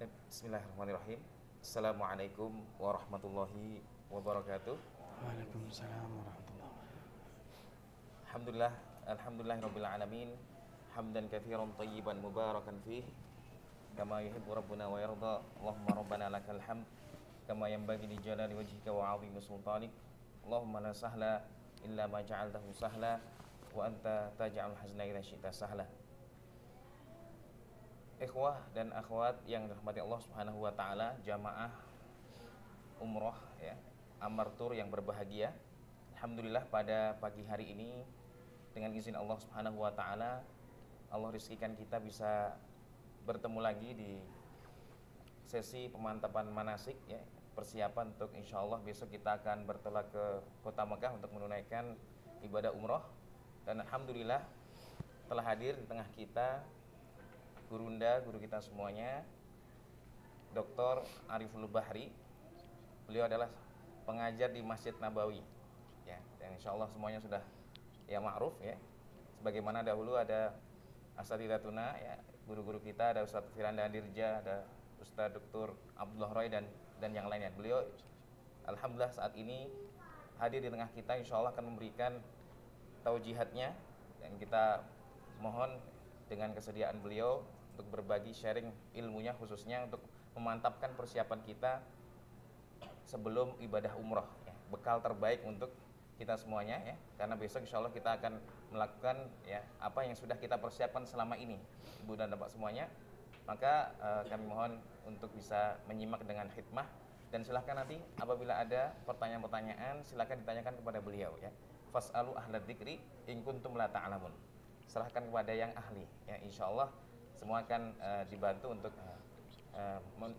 Bismillahirrahmanirrahim. Assalamualaikum warahmatullahi wabarakatuh. Waalaikumsalam warahmatullahi Alhamdulillah, alhamdulillahirabbil alamin. Hamdan katsiran thayyiban mubarakan fih. Kama yuhibbu rabbuna wa yarda. Allahumma rabbana lakal hamd kama yanbaghi li jalali wajhika wa 'azimi sultanik. Allahumma la sahla illa ma ja'altahu sahla wa anta taj'alul hazna idza syi'ta sahla. Ikhwah dan akhwat yang dirahmati Allah Subhanahu wa taala, jamaah umroh ya, Amartur yang berbahagia. Alhamdulillah pada pagi hari ini dengan izin Allah Subhanahu wa taala, Allah rizkikan kita bisa bertemu lagi di sesi pemantapan manasik ya, persiapan untuk insyaallah besok kita akan bertolak ke kota Mekah untuk menunaikan ibadah umroh. Dan alhamdulillah telah hadir di tengah kita gurunda, guru kita semuanya, Dr. Ariful Bahri. Beliau adalah pengajar di Masjid Nabawi ya, dan insyaallah semuanya sudah ya ma'ruf ya. Sebagaimana dahulu ada asatidatuna ya, guru-guru kita, ada Ustaz Firanda Dirja, ada Ustaz Dr. Abdullah Roy dan yang lainnya. Beliau alhamdulillah saat ini hadir di tengah kita, insyaallah akan memberikan taujihatnya, dan kita mohon dengan kesediaan beliau untuk berbagi sharing ilmunya, khususnya untuk memantapkan persiapan kita sebelum ibadah umroh ya, bekal terbaik untuk kita semuanya ya, karena besok insya Allah kita akan melakukan ya apa yang sudah kita persiapkan selama ini, ibu dan bapak semuanya. Maka kami mohon untuk bisa menyimak dengan hikmah, dan silahkan nanti apabila ada pertanyaan-pertanyaan silahkan ditanyakan kepada beliau ya. Fas'alu ahlad dzikri in kuntum la ta'lamun. Serahkan kepada yang ahli ya, insya Allah semua akan dibantu untuk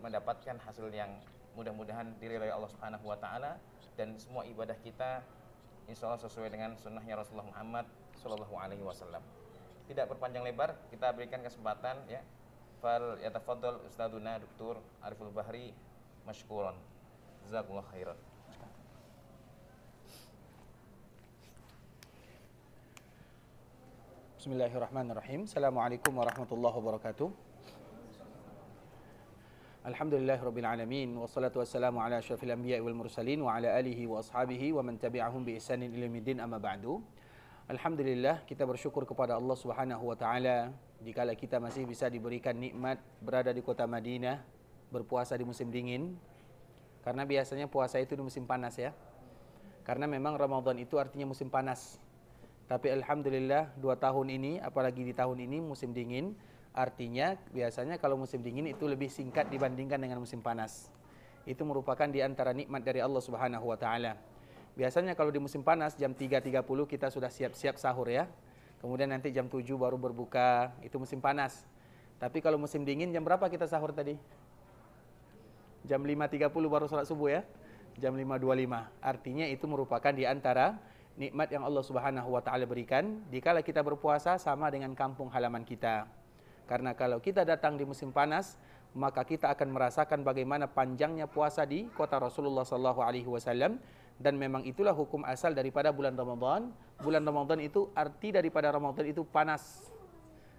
mendapatkan hasil yang mudah-mudahan diridhai Allah Subhanahu wa taala, dan semua ibadah kita insya Allah sesuai dengan sunnahnya Rasulullah Muhammad sallallahu alaihi wasallam. Tidak berpanjang lebar, kita berikan kesempatan ya. Fal yatafaddal Ustadzuna Dr. Ariful Bahri masykuran. Jazakallahu khairan. Bismillahirrahmanirrahim. Assalamualaikum warahmatullahi wabarakatuh. Alhamdulillahirabbil alamin, wassalatu wassalamu ala asyrafil anbiya'i wal mursalin wa ala alihi wa ashabihi wa man tabi'ahum bi ihsanin ila yaumiddin, amma ba'du. Alhamdulillah, kita bersyukur kepada Allah Subhanahu wa taala dikala kita masih bisa diberikan nikmat berada di kota Madinah, berpuasa di musim dingin. Karena biasanya puasa itu di musim panas ya. Karena memang Ramadan itu artinya musim panas. Tapi alhamdulillah 2 tahun ini, apalagi di tahun ini musim dingin, artinya biasanya kalau musim dingin itu lebih singkat dibandingkan dengan musim panas. Itu merupakan di antara nikmat dari Allah Subhanahu wa taala. Biasanya kalau di musim panas jam 3.30 kita sudah siap-siap sahur ya. Kemudian nanti jam 7 baru berbuka, itu musim panas. Tapi kalau musim dingin jam berapa kita sahur tadi? Jam 5.30 baru salat subuh ya. Jam 5.25. Artinya itu merupakan di antara nikmat yang Allah Subhanahu wa taala berikan dikala kita berpuasa sama dengan kampung halaman kita. Karena kalau kita datang di musim panas, maka kita akan merasakan bagaimana panjangnya puasa di kota Rasulullah sallallahu alaihi wasallam, dan memang itulah hukum asal daripada bulan Ramadan. Bulan Ramadan itu arti daripada Ramadan itu panas.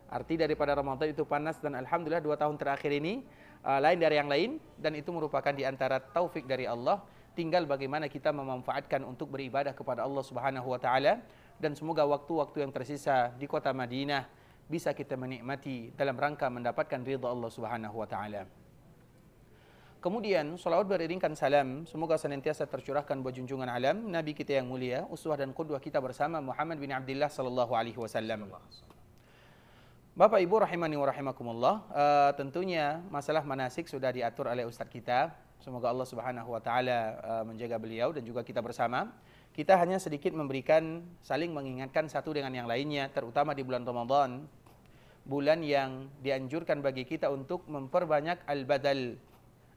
Arti daripada Ramadan itu panas, dan alhamdulillah 2 tahun terakhir ini lain dari yang lain, dan itu merupakan di antara taufik dari Allah. Tinggal bagaimana kita memanfaatkan untuk beribadah kepada Allah Subhanahu wa taala, dan semoga waktu-waktu yang tersisa di kota Madinah bisa kita menikmati dalam rangka mendapatkan ridha Allah Subhanahu wa taala. Kemudian salawat beriringkan salam semoga senantiasa tercurahkan buat junjungan alam Nabi kita yang mulia, uswah dan qudwah kita bersama Muhammad bin Abdullah sallallahu alaihi wasallam. Bapak Ibu rahimani wa rahimakumullah, tentunya masalah manasik sudah diatur oleh ustaz kita. Semoga Allah Subhanahu wa taala menjaga beliau dan juga kita bersama. Kita hanya sedikit memberikan, saling mengingatkan satu dengan yang lainnya, terutama di bulan Ramadan, bulan yang dianjurkan bagi kita untuk memperbanyak al-badal.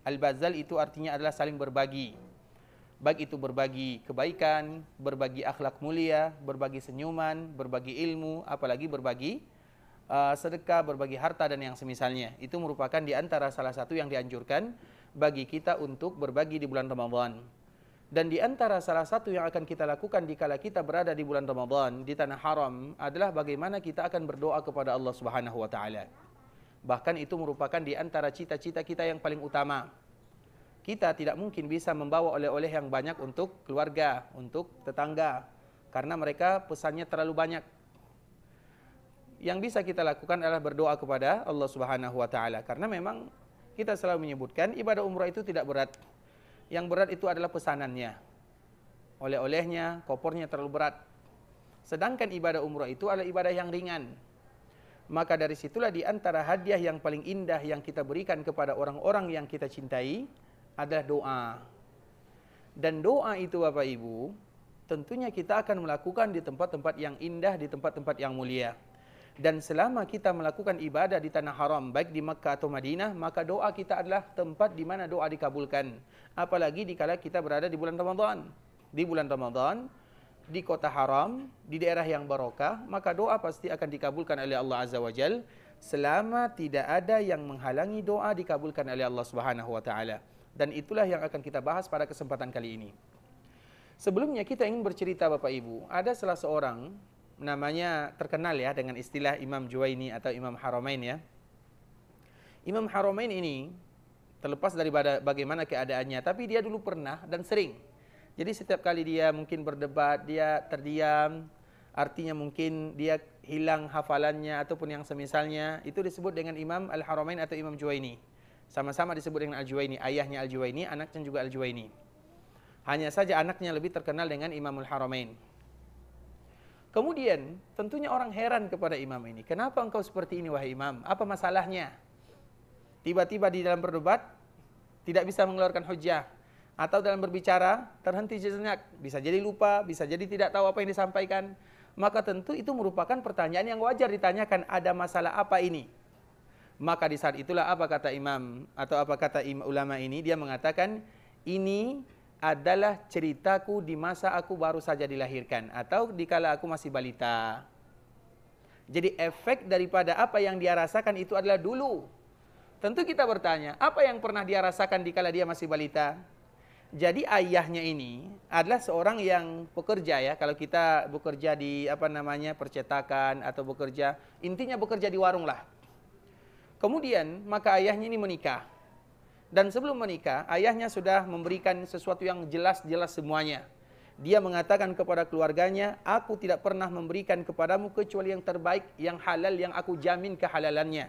Al-bazal itu artinya adalah saling berbagi. Baik itu berbagi kebaikan, berbagi akhlak mulia, berbagi senyuman, berbagi ilmu, apalagi berbagi sedekah, berbagi harta dan yang semisalnya. Itu merupakan di antara salah satu yang dianjurkan bagi kita untuk berbagi di bulan Ramadan. Dan di antara salah satu yang akan kita lakukan dikala kita berada di bulan Ramadan di tanah haram adalah bagaimana kita akan berdoa kepada Allah Subhanahu wa taala. Bahkan itu merupakan di antara cita-cita kita yang paling utama. Kita tidak mungkin bisa membawa oleh-oleh yang banyak untuk keluarga, untuk tetangga, karena mereka pesannya terlalu banyak. Yang bisa kita lakukan adalah berdoa kepada Allah Subhanahu wa taala, karena memang kita selalu menyebutkan ibadah umrah itu tidak berat. Yang berat itu adalah pesanannya. Oleh-olehnya, kopornya terlalu berat. Sedangkan ibadah umrah itu adalah ibadah yang ringan. Maka dari situlah di antara hadiah yang paling indah yang kita berikan kepada orang-orang yang kita cintai adalah doa. Dan doa itu Bapak Ibu, tentunya kita akan melakukan di tempat-tempat yang indah, di tempat-tempat yang mulia. Dan selama kita melakukan ibadah di tanah haram, baik di Makkah atau Madinah, maka doa kita adalah tempat di mana doa dikabulkan. Apalagi dikala kita berada di bulan Ramadan. Di bulan Ramadan, di kota haram, di daerah yang barokah, maka doa pasti akan dikabulkan oleh Allah Azza wa Jal, selama tidak ada yang menghalangi doa dikabulkan oleh Allah Subhanahu wa taala. Dan itulah yang akan kita bahas pada kesempatan kali ini. Sebelumnya kita ingin bercerita Bapak Ibu, ada salah seorang namanya terkenal ya dengan istilah Imam Juwaini atau Imam Haramain ya. Imam Haramain ini terlepas dari bagaimana keadaannya, tapi dia dulu pernah dan sering. Jadi setiap kali dia mungkin berdebat, dia terdiam, artinya mungkin dia hilang hafalannya ataupun yang semisalnya, itu disebut dengan Imam Al-Haramain atau Imam Juwaini. Sama-sama disebut dengan Al-Juwaini, ayahnya Al-Juwaini, anaknya juga Al-Juwaini. Hanya saja anaknya lebih terkenal dengan Imamul Haramain. Kemudian tentunya orang heran kepada imam ini. Kenapa engkau seperti ini wahai imam? Apa masalahnya? Tiba-tiba di dalam berdebat tidak bisa mengeluarkan hujjah. Atau dalam berbicara terhenti sejenak. Bisa jadi lupa, bisa jadi tidak tahu apa yang disampaikan. Maka tentu itu merupakan pertanyaan yang wajar ditanyakan, ada masalah apa ini? Maka di saat itulah apa kata imam atau apa kata ulama ini? Dia mengatakan, ini adalah ceritaku di masa aku baru saja dilahirkan atau dikala aku masih balita. Jadi efek daripada apa yang dia rasakan itu adalah dulu. Tentu kita bertanya, apa yang pernah dia rasakan dikala dia masih balita? Jadi ayahnya ini adalah seorang yang pekerja ya. Kalau kita bekerja di percetakan atau bekerja, intinya bekerja di warung lah. Kemudian maka ayahnya ini menikah. Dan sebelum menikah, ayahnya sudah memberikan sesuatu yang jelas-jelas semuanya. Dia mengatakan kepada keluarganya, aku tidak pernah memberikan kepadamu kecuali yang terbaik, yang halal, yang aku jamin kehalalannya.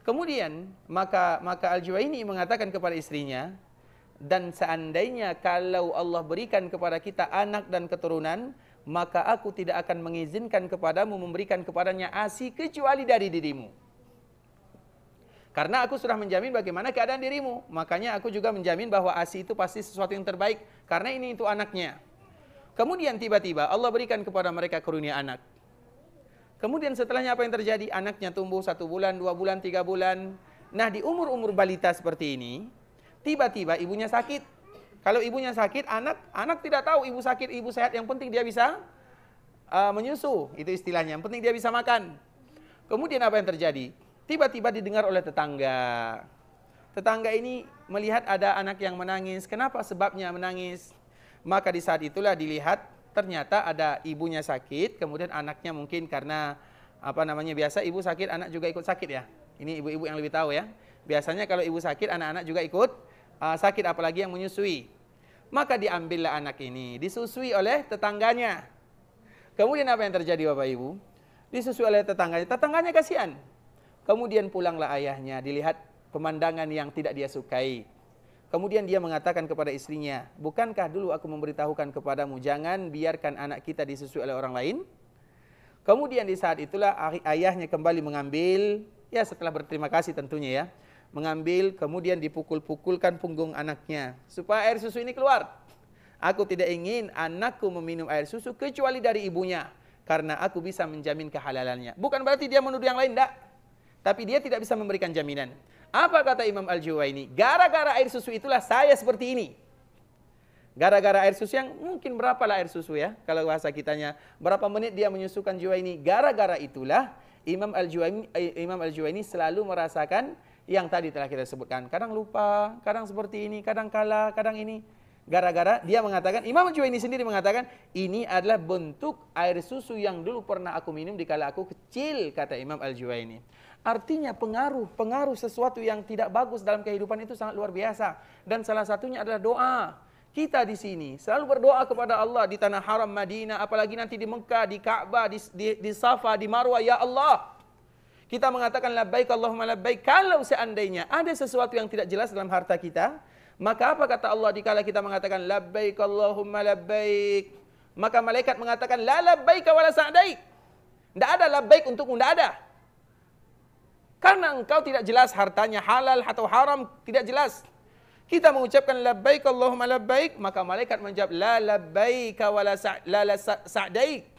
Kemudian, maka Al-Juwaini mengatakan kepada istrinya, dan seandainya kalau Allah berikan kepada kita anak dan keturunan, maka aku tidak akan mengizinkan kepadamu memberikan kepadanya ASI kecuali dari dirimu. Karena aku sudah menjamin bagaimana keadaan dirimu. Makanya aku juga menjamin bahwa ASI itu pasti sesuatu yang terbaik. Karena ini itu anaknya. Kemudian tiba-tiba Allah berikan kepada mereka karunia anak. Kemudian setelahnya apa yang terjadi? Anaknya tumbuh 1 bulan, 2 bulan, 3 bulan. Nah di umur-umur balita seperti ini, tiba-tiba ibunya sakit. Kalau ibunya sakit, anak tidak tahu ibu sakit, ibu sehat. Yang penting dia bisa menyusu. Itu istilahnya. Yang penting dia bisa makan. Kemudian apa yang terjadi? Tiba-tiba didengar oleh tetangga. Tetangga ini melihat ada anak yang menangis. Kenapa sebabnya menangis? Maka di saat itulah dilihat ternyata ada ibunya sakit. Kemudian anaknya mungkin karena biasa ibu sakit anak juga ikut sakit ya. Ini ibu-ibu yang lebih tahu ya. Biasanya kalau ibu sakit anak-anak juga ikut sakit, apalagi yang menyusui. Maka diambillah anak ini, disusui oleh tetangganya. Kemudian apa yang terjadi Bapak Ibu? Disusui oleh tetangganya. Tetangganya kasihan. Kemudian pulanglah ayahnya, dilihat pemandangan yang tidak dia sukai. Kemudian dia mengatakan kepada istrinya, bukankah dulu aku memberitahukan kepadamu, jangan biarkan anak kita disusui oleh orang lain? Kemudian di saat itulah ayahnya kembali mengambil, ya setelah berterima kasih tentunya ya, mengambil kemudian dipukul-pukulkan punggung anaknya, supaya air susu ini keluar. Aku tidak ingin anakku meminum air susu kecuali dari ibunya, karena aku bisa menjamin kehalalannya. Bukan berarti dia menuduh yang lain, tidak. Tapi dia tidak bisa memberikan jaminan. Apa kata Imam Al-Juwaini? Gara-gara air susu itulah saya seperti ini. Gara-gara air susu yang mungkin berapalah air susu ya. Kalau bahasa kitanya, berapa menit dia menyusukan Juwaini. Gara-gara itulah Imam Al-Juwaini selalu merasakan yang tadi telah kita sebutkan. Kadang lupa, kadang seperti ini, kadang kalah, kadang ini. Gara-gara dia mengatakan, Imam Al-Juwaini sendiri mengatakan, ini adalah bentuk air susu yang dulu pernah aku minum dikala aku kecil, kata Imam Al-Juwaini. Artinya pengaruh sesuatu yang tidak bagus dalam kehidupan itu sangat luar biasa. Dan salah satunya adalah doa. Kita di sini selalu berdoa kepada Allah di tanah haram Madinah, apalagi nanti di Mekah, di Ka'bah, di Safa, di Marwah, ya Allah. Kita mengatakan labbaik Allahumma labbaik. Kalau seandainya ada sesuatu yang tidak jelas dalam harta kita, maka apa kata Allah dikala kita mengatakan labbaik Allahumma labbaik? Maka malaikat mengatakan la labbaik wa la sa'daik. Tidak ada labbaik untukmu, tidak ada. Karena engkau tidak jelas hartanya halal atau haram, tidak jelas. Kita mengucapkan labbaik Allahumma labbaik, maka malaikat menjawab la labbaik wa la sa'daik.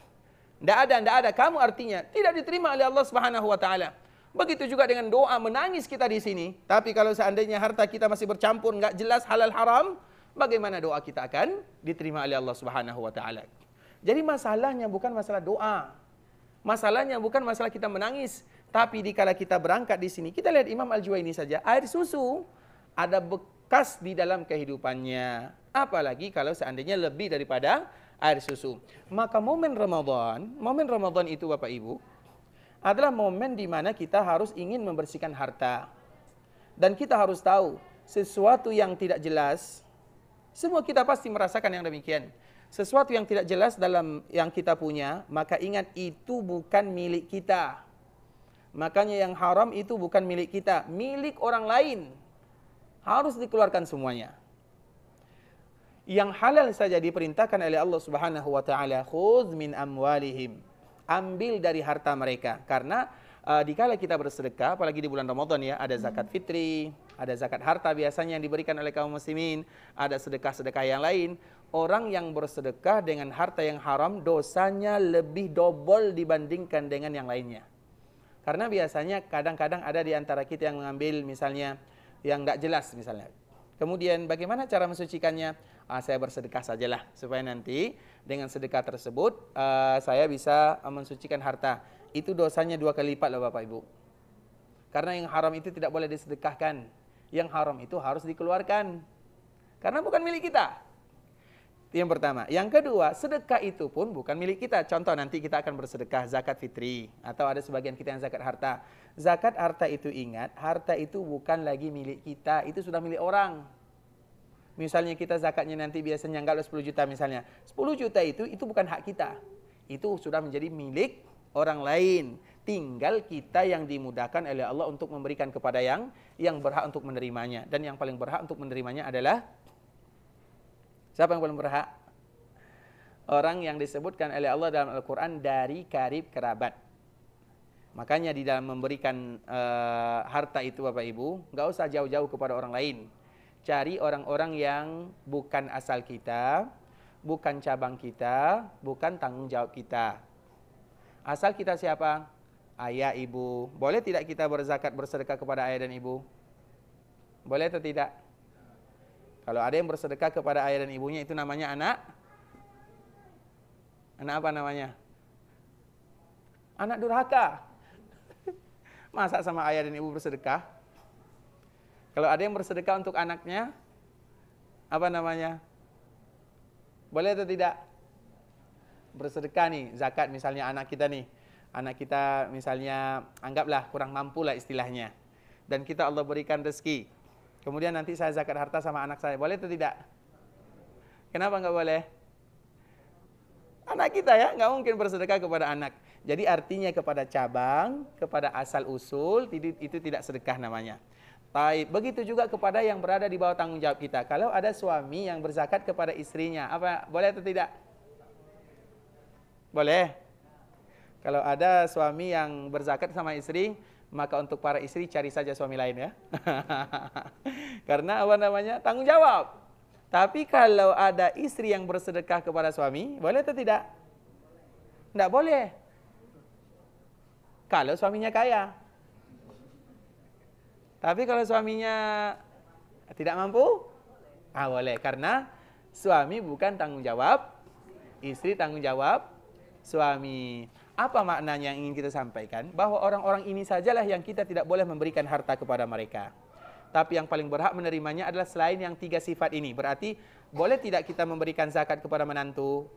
Tidak ada. Kamu artinya tidak diterima oleh Allah Subhanahu wa taala. Begitu juga dengan doa menangis kita di sini. Tapi kalau seandainya harta kita masih bercampur, enggak jelas halal haram, bagaimana doa kita akan diterima oleh Allah Subhanahu wa taala? Jadi masalahnya bukan masalah doa. Masalahnya bukan masalah kita menangis, tapi dikala kita berangkat di sini, kita lihat Imam Al-Juwaini saja, air susu ada bekas di dalam kehidupannya. Apalagi kalau seandainya lebih daripada air susu. Maka momen Ramadan itu Bapak Ibu, adalah momen di mana kita harus ingin membersihkan harta. Dan kita harus tahu, sesuatu yang tidak jelas, semua kita pasti merasakan yang demikian. Sesuatu yang tidak jelas dalam yang kita punya, maka ingat itu bukan milik kita. Makanya yang haram itu bukan milik kita, milik orang lain. Harus dikeluarkan semuanya. Yang halal saja diperintahkan oleh Allah Subhanahu wa taala, khudz min amwalihim. Ambil dari harta mereka. Karena dikala kita bersedekah, apalagi di bulan Ramadan ya, ada zakat fitri, ada zakat harta biasanya yang diberikan oleh kaum muslimin, ada sedekah-sedekah yang lain. Orang yang bersedekah dengan harta yang haram, dosanya lebih double dibandingkan dengan yang lainnya. Karena biasanya kadang-kadang ada di antara kita yang mengambil misalnya yang tidak jelas misalnya. Kemudian bagaimana cara mensucikannya? Saya bersedekah sajalah supaya nanti dengan sedekah tersebut saya bisa mensucikan harta. Itu dosanya 2 kali lipat loh Bapak Ibu. Karena yang haram itu tidak boleh disedekahkan. Yang haram itu harus dikeluarkan. Karena bukan milik kita. Itu yang pertama. Yang kedua, sedekah itu pun bukan milik kita. Contoh nanti kita akan bersedekah zakat fitri. Atau ada sebagian kita yang zakat harta. Zakat harta itu ingat, harta itu bukan lagi milik kita. Itu sudah milik orang. Misalnya kita zakatnya nanti biasanya anggaplah 10 juta misalnya. 10 juta itu bukan hak kita. Itu sudah menjadi milik orang lain. Tinggal kita yang dimudahkan oleh Allah untuk memberikan kepada yang berhak untuk menerimanya. Dan yang paling berhak untuk menerimanya adalah siapa yang paling berhak? Orang yang disebutkan oleh Allah dalam Al-Quran dari karib kerabat. Makanya di dalam memberikan harta itu Bapak Ibu, nggak usah jauh-jauh kepada orang lain. Cari orang-orang yang bukan asal kita, bukan cabang kita, bukan tanggung jawab kita. Asal kita siapa? Ayah, ibu. Boleh tidak kita berzakat, bersedekah kepada ayah dan ibu? Boleh atau tidak? Kalau ada yang bersedekah kepada ayah dan ibunya, itu namanya anak. Anak apa namanya? Anak durhaka. Masa sama ayah dan ibu bersedekah? Kalau ada yang bersedekah untuk anaknya, apa namanya? Boleh atau tidak? Bersedekah nih, zakat misalnya anak kita nih. Anak kita misalnya, anggaplah kurang mampu lah istilahnya. Dan kita Allah berikan rezeki. Kemudian nanti saya zakat harta sama anak saya. Boleh atau tidak? Kenapa nggak boleh? Anak kita ya, nggak mungkin bersedekah kepada anak. Jadi artinya kepada cabang, kepada asal usul, itu tidak sedekah namanya. Taib. Begitu juga kepada yang berada di bawah tanggung jawab kita. Kalau ada suami yang berzakat kepada istrinya, apa boleh atau tidak? Boleh. Kalau ada suami yang berzakat sama istri, maka untuk para istri cari saja suami lain ya. Karena apa namanya? Tanggung jawab. Tapi kalau ada istri yang bersedekah kepada suami, boleh atau tidak? Tidak boleh. Kalau suaminya kaya. Tapi kalau suaminya tidak mampu, boleh. Karena suami bukan tanggung jawab, istri tanggung jawab suami. Apa maknanya yang ingin kita sampaikan? Bahwa orang-orang ini sajalah yang kita tidak boleh memberikan harta kepada mereka. Tapi yang paling berhak menerimanya adalah selain yang 3 sifat ini. Berarti boleh tidak kita memberikan zakat kepada menantu?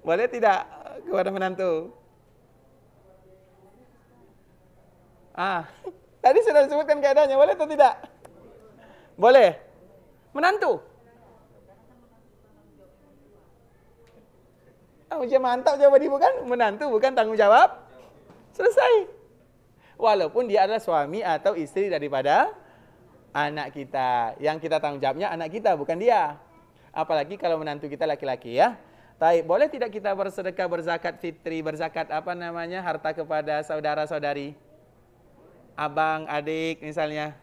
Boleh tidak kepada menantu? Tadi sudah disebutkan keadaannya, boleh atau tidak? Boleh. Menantu. Tanggung jawab, mantap jawaban ibu kan? Menantu bukan tanggung jawab. Selesai. Walaupun dia adalah suami atau istri daripada anak kita. Yang kita tanggung jawabnya anak kita, bukan dia. Apalagi kalau menantu kita laki-laki ya. Baik, boleh tidak kita bersedekah, berzakat fitri, berzakat harta kepada saudara-saudari? Abang, adik misalnya.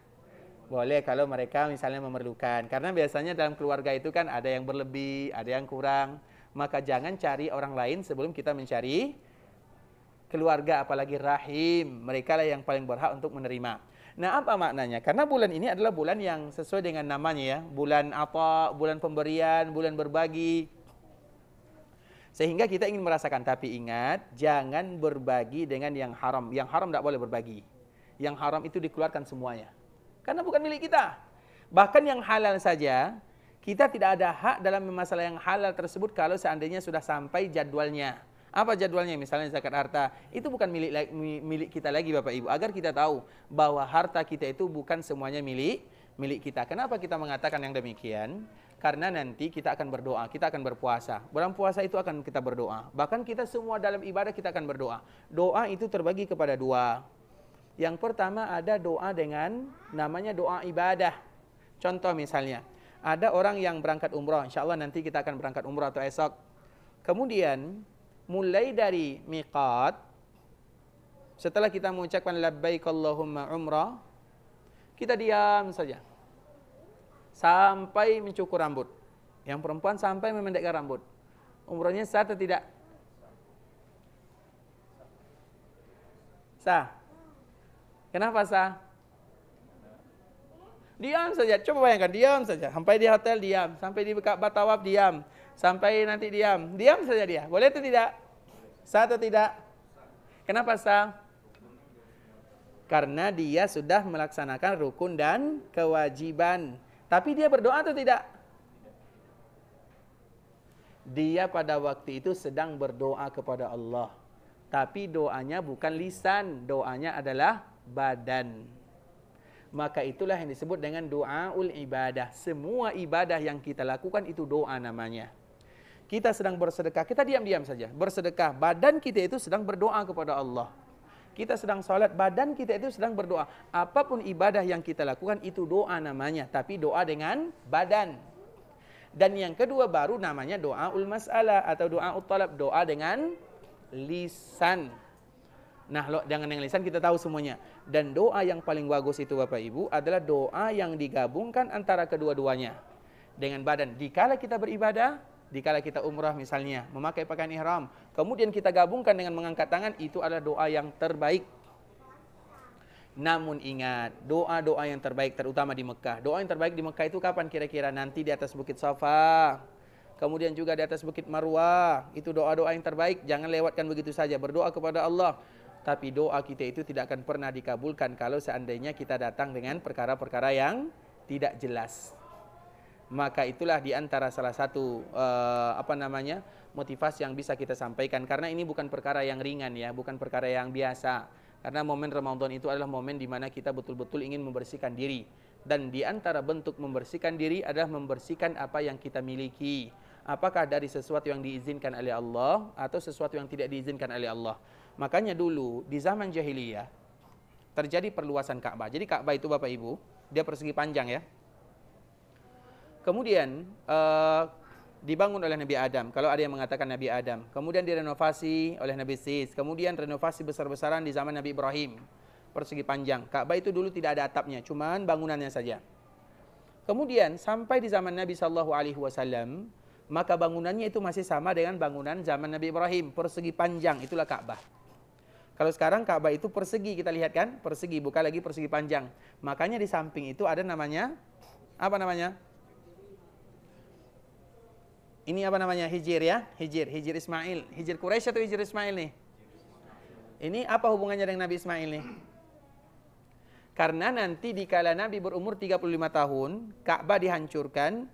Boleh kalau mereka misalnya memerlukan. Karena biasanya dalam keluarga itu kan ada yang berlebih, ada yang kurang. Maka jangan cari orang lain sebelum kita mencari keluarga, apalagi rahim. Mereka lah yang paling berhak untuk menerima. Nah, apa maknanya? Karena bulan ini adalah bulan yang sesuai dengan namanya ya. Bulan apa? Bulan pemberian, bulan berbagi. Sehingga kita ingin merasakan. Tapi ingat, jangan berbagi dengan yang haram. Yang haram tidak boleh berbagi. Yang haram itu dikeluarkan semuanya. Karena bukan milik kita. Bahkan yang halal saja, kita tidak ada hak dalam masalah yang halal tersebut kalau seandainya sudah sampai jadwalnya. Apa jadwalnya? Misalnya zakat harta. Itu bukan milik kita lagi Bapak Ibu. Agar kita tahu bahwa harta kita itu bukan semuanya milik kita. Kenapa kita mengatakan yang demikian? Karena nanti kita akan berdoa, kita akan berpuasa. Bulan puasa itu akan kita berdoa. Bahkan kita semua dalam ibadah kita akan berdoa. Doa itu terbagi kepada 2. Yang pertama ada doa dengan namanya doa ibadah. Contoh misalnya, ada orang yang berangkat umrah, insya Allah nanti kita akan berangkat umrah atau esok. Kemudian, mulai dari miqat, setelah kita mengucapkan labbaik Allahumma umrah, kita diam saja. Sampai mencukur rambut. Yang perempuan sampai memendekkan rambut. Umrahnya sah atau tidak? Sah. Kenapa sah? Diam saja, coba bayangkan, diam saja. Sampai di hotel diam, sampai di Ka'bah tawaf diam, sampai nanti diam. Diam saja dia. Boleh atau tidak? Sah atau tidak? Kenapa sah? Karena dia sudah melaksanakan rukun dan kewajiban. Tapi dia berdoa atau tidak? Dia pada waktu itu sedang berdoa kepada Allah. Tapi doanya bukan lisan, doanya adalah badan. Maka itulah yang disebut dengan doaul ibadah. Semua ibadah yang kita lakukan itu doa namanya. Kita sedang bersedekah, kita diam-diam saja. Bersedekah, badan kita itu sedang berdoa kepada Allah. Kita sedang sholat, badan kita itu sedang berdoa. Apapun ibadah yang kita lakukan itu doa namanya. Tapi doa dengan badan. Dan yang kedua baru namanya doaul mas'alah atau doaul talab. Doa dengan lisan. Nah, dengan yang lisan kita tahu semuanya. Dan doa yang paling bagus itu Bapak Ibu adalah doa yang digabungkan antara kedua-duanya dengan badan. Dikala kita beribadah, dikala kita umrah misalnya, memakai pakaian ihram, kemudian kita gabungkan dengan mengangkat tangan, itu adalah doa yang terbaik. Namun ingat, doa-doa yang terbaik terutama di Mekah. Doa yang terbaik di Mekah itu kapan kira-kira? Nanti di atas Bukit Safa. Kemudian juga di atas Bukit Marwah. Itu doa-doa yang terbaik. Jangan lewatkan begitu saja. Berdoa kepada Allah. Tapi doa kita itu tidak akan pernah dikabulkan kalau seandainya kita datang dengan perkara-perkara yang tidak jelas. Maka itulah di antara salah satu motivasi yang bisa kita sampaikan. Karena ini bukan perkara yang ringan ya, bukan perkara yang biasa. Karena momen Ramadan itu adalah momen di mana kita betul-betul ingin membersihkan diri. Dan di antara bentuk membersihkan diri adalah membersihkan apa yang kita miliki. Apakah dari sesuatu yang diizinkan oleh Allah atau sesuatu yang tidak diizinkan oleh Allah. Makanya dulu di zaman jahiliyah terjadi perluasan Ka'bah. Jadi Ka'bah itu Bapak Ibu, dia persegi panjang ya. Kemudian dibangun oleh Nabi Adam. Kalau ada yang mengatakan Nabi Adam. Kemudian direnovasi oleh Nabi Sis. Kemudian renovasi besar-besaran di zaman Nabi Ibrahim. Persegi panjang. Ka'bah itu dulu tidak ada atapnya, cuman bangunannya saja. Kemudian sampai di zaman Nabi SAW, maka bangunannya itu masih sama dengan bangunan zaman Nabi Ibrahim. Persegi panjang, itulah Ka'bah. Kalau sekarang Ka'bah itu persegi, kita lihat kan? Persegi, bukan lagi persegi panjang. Makanya di samping itu ada namanya, apa namanya? Ini apa namanya? Hijir ya? Hijir Ismail. Hijir Quraisy atau Hijir Ismail nih? Ini apa hubungannya dengan Nabi Ismail nih? Karena nanti dikala Nabi berumur 35 tahun, Ka'bah dihancurkan,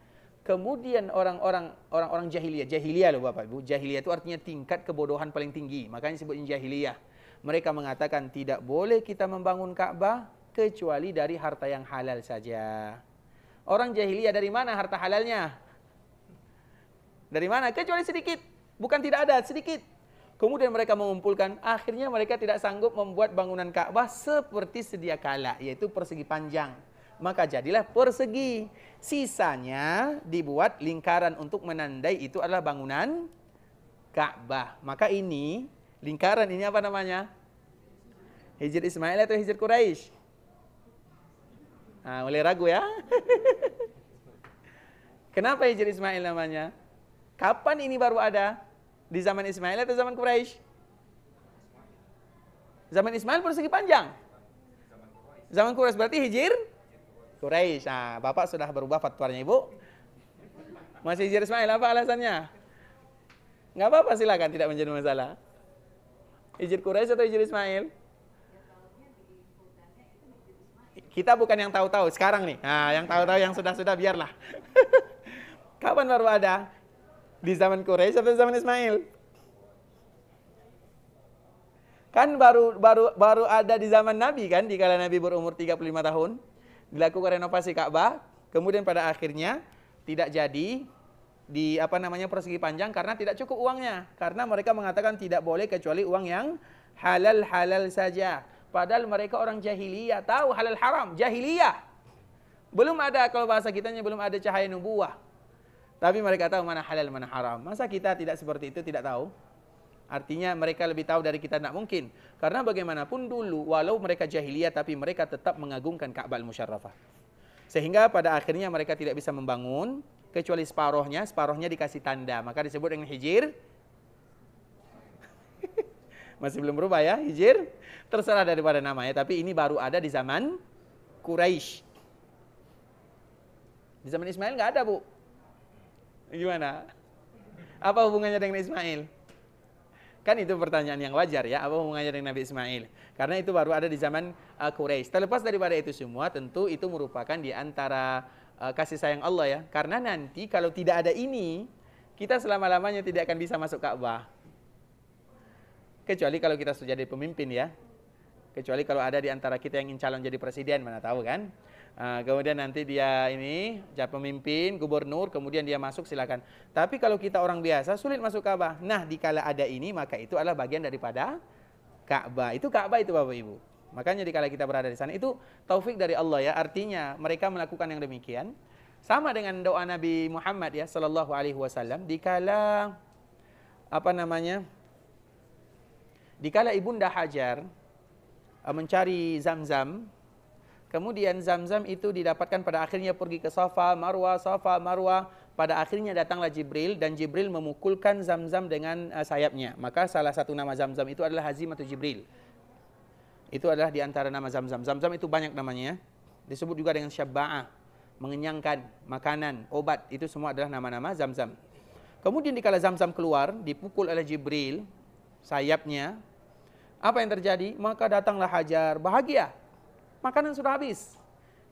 kemudian orang-orang jahiliyah loh Bapak Ibu. Jahiliyah itu artinya tingkat kebodohan paling tinggi, makanya disebutnya jahiliyah. Mereka mengatakan tidak boleh kita membangun Ka'bah kecuali dari harta yang halal saja. Orang jahiliyah dari mana harta halalnya? Dari mana? Kecuali sedikit. Bukan tidak ada, sedikit. Kemudian mereka mengumpulkan, akhirnya mereka tidak sanggup membuat bangunan Ka'bah seperti sedia kala, yaitu persegi panjang. Maka jadilah persegi. Sisanya dibuat lingkaran untuk menandai itu adalah bangunan Ka'bah. Maka ini, lingkaran ini apa namanya? Hijr Ismail atau Hijr Quraisy? Nah, mulai ragu ya. Kenapa Hijr Ismail namanya? Kapan ini baru ada? Di zaman Ismail atau zaman Quraisy? Zaman Ismail persegi panjang. Zaman Quraisy berarti Hijr Quraisy. Nah, Bapak sudah berubah fatwanya Ibu. Masih Hijr Ismail, apa alasannya? Nggak apa-apa, silakan, tidak menjadi masalah. Hijr Quraisy atau Hijr Ismail? Kita bukan yang tahu-tahu sekarang nih. Nah, yang tahu-tahu yang sudah-sudah biarlah. Kapan baru ada? Di zaman Quraisy atau zaman Ismail? Kan baru ada di zaman Nabi kan, di kala Nabi berumur 35 tahun, dilakukan renovasi Ka'bah, kemudian pada akhirnya tidak jadi persegi panjang karena tidak cukup uangnya. Karena mereka mengatakan tidak boleh kecuali uang yang halal-halal saja. Padahal mereka orang jahiliyah, tahu halal haram, jahiliyah. Belum ada, kalau bahasa kitanya belum ada cahaya nubuwah. Tapi mereka tahu mana halal, mana haram. Masa kita tidak seperti itu, tidak tahu? Artinya mereka lebih tahu dari kita, tidak mungkin. Karena bagaimanapun dulu, walau mereka jahiliyah, tapi mereka tetap mengagungkan Ka'bah al-Musyarrafah. Sehingga pada akhirnya mereka tidak bisa membangun, kecuali separuhnya dikasih tanda. Maka disebut dengan Hijr. Masih belum berubah ya, Hijr. Terserah daripada namanya, tapi ini baru ada di zaman Quraisy. Di zaman Ismail nggak ada, Bu. Gimana? Apa hubungannya dengan Ismail? Kan itu pertanyaan yang wajar ya, apa hubungannya dengan Nabi Ismail? Karena itu baru ada di zaman Quraisy. Terlepas daripada itu semua, tentu itu merupakan di antara kasih sayang Allah ya. Karena nanti kalau tidak ada ini, kita selama-lamanya tidak akan bisa masuk Ka'bah. Kecuali kalau kita sudah jadi pemimpin ya. Kecuali kalau ada di antara kita yang ingin calon jadi presiden, mana tahu kan? Kemudian nanti dia ini jadi pemimpin, gubernur, kemudian dia masuk, silakan. Tapi kalau kita orang biasa sulit masuk Ka'bah. Nah, dikala ada ini maka itu adalah bagian daripada Ka'bah. Itu Ka'bah itu Bapak Ibu. Makanya dikala kita berada di sana itu taufik dari Allah ya. Artinya mereka melakukan yang demikian. Sama dengan doa Nabi Muhammad ya sallallahu alaihi wasallam dikala dikala Ibunda Hajar mencari Zamzam. Kemudian Zamzam itu didapatkan pada akhirnya pergi ke Safa, Marwah. Pada akhirnya datanglah Jibril dan Jibril memukulkan Zamzam dengan sayapnya. Maka salah satu nama Zamzam itu adalah Hazimatu Jibril. Itu adalah di antara nama Zamzam. Zamzam itu banyak namanya. Disebut juga dengan Syabba'ah, mengenyangkan, makanan, obat. Itu semua adalah nama-nama Zamzam. Kemudian dikala Zamzam keluar, dipukul oleh Jibril, sayapnya. Apa yang terjadi? Maka datanglah Hajar, bahagia. Makanan sudah habis.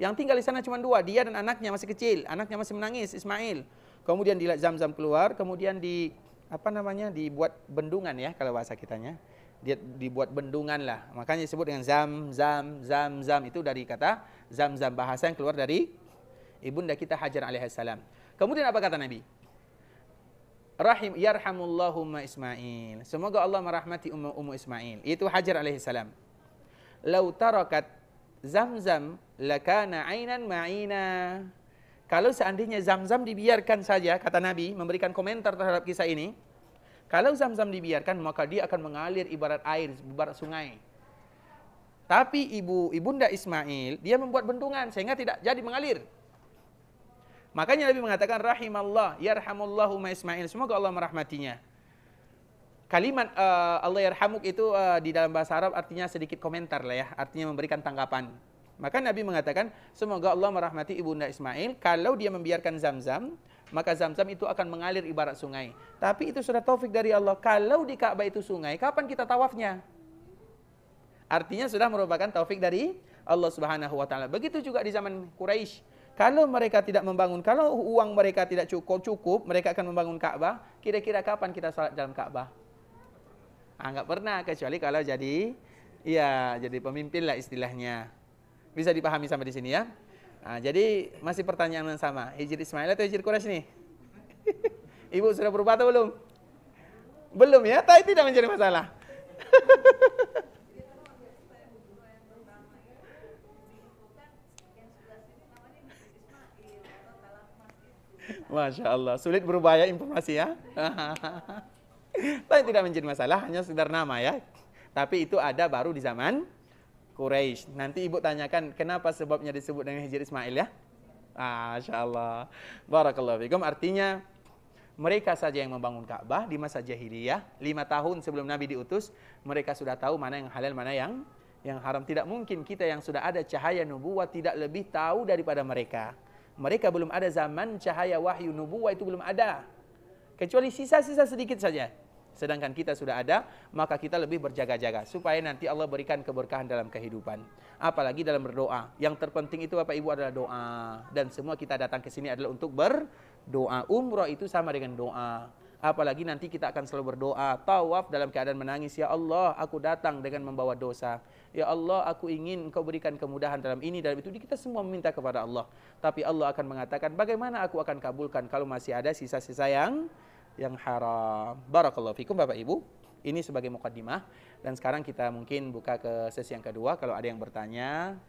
Yang tinggal di sana cuma 2, dia dan anaknya masih kecil. Anaknya masih menangis, Ismail. Kemudian di Zamzam keluar, kemudian dibuat bendungan ya kalau bahasa kitanya. Dia dibuat bendungan lah. Makanya disebut dengan Zam. Itu dari kata Zamzam, bahasa yang keluar dari ibunda kita Hajar alaihissalam. Kemudian apa kata Nabi? Yarhamullahumma Ismail. Semoga Allah merahmati ummu Ismail. Itu Hajar alaihissalam. Lau tarakat Zamzam lakana ainan ma'ina. Kalau seandainya Zamzam dibiarkan saja, kata Nabi memberikan komentar terhadap kisah ini, kalau Zamzam dibiarkan maka dia akan mengalir ibarat air, ibarat sungai. Tapi ibunda Ismail dia membuat bendungan sehingga tidak jadi mengalir. Makanya Nabi mengatakan rahimallah, yarhamullahu ma Ismail. Semoga Allah merahmatinya. Kalimat Allah yarhamuk itu di dalam bahasa Arab artinya sedikit komentar lah ya, artinya memberikan tanggapan. Maka Nabi mengatakan semoga Allah merahmati ibunda Ismail, kalau dia membiarkan Zamzam, maka Zamzam itu akan mengalir ibarat sungai. Tapi itu sudah taufik dari Allah. Kalau di Ka'bah itu sungai, kapan kita tawafnya? Artinya sudah merupakan taufik dari Allah Subhanahu wa taala. Begitu juga di zaman Quraisy. Kalau mereka tidak membangun, kalau uang mereka tidak cukup, mereka akan membangun Ka'bah. Kira-kira kapan kita salat dalam Ka'bah? Enggak pernah, kecuali kalau jadi jadi pemimpin lah istilahnya. Bisa dipahami sampai di sini ya? Jadi masih pertanyaan yang sama. Hijri Ismail atau Hijri Quraisy nih? Ibu sudah berubah atau belum? Belum ya? Tapi tidak menjadi masalah. Masya Allah, sulit berubah ya informasi ya. Tapi tidak menjadi masalah, hanya sekedar nama ya. Tapi itu ada baru di zaman Quraisy. Nanti ibu tanyakan kenapa sebabnya disebut dengan Hijri Ismail ya. Masya Allah. Barakallahu fikum. Artinya mereka saja yang membangun Ka'bah di masa jahiliyah. 5 tahun sebelum Nabi diutus, mereka sudah tahu mana yang halal, mana yang haram. Tidak mungkin kita yang sudah ada cahaya nubuwah tidak lebih tahu daripada mereka. Mereka belum ada zaman cahaya wahyu nubuwah, itu belum ada. Kecuali sisa-sisa sedikit saja. Sedangkan kita sudah ada, maka kita lebih berjaga-jaga supaya nanti Allah berikan keberkahan dalam kehidupan. Apalagi dalam berdoa. Yang terpenting itu Bapak Ibu adalah doa. Dan semua kita datang ke sini adalah untuk berdoa. Umrah itu sama dengan doa. Apalagi nanti kita akan selalu berdoa. Tawaf dalam keadaan menangis. Ya Allah, aku datang dengan membawa dosa. Ya Allah, aku ingin Engkau berikan kemudahan dalam ini, dalam itu. Kita semua meminta kepada Allah. Tapi Allah akan mengatakan, bagaimana aku akan kabulkan kalau masih ada sisa-sisa yang haram. Barakallahu fikum Bapak Ibu. Ini sebagai mukaddimah. Dan sekarang kita mungkin buka ke sesi yang kedua. Kalau ada yang bertanya,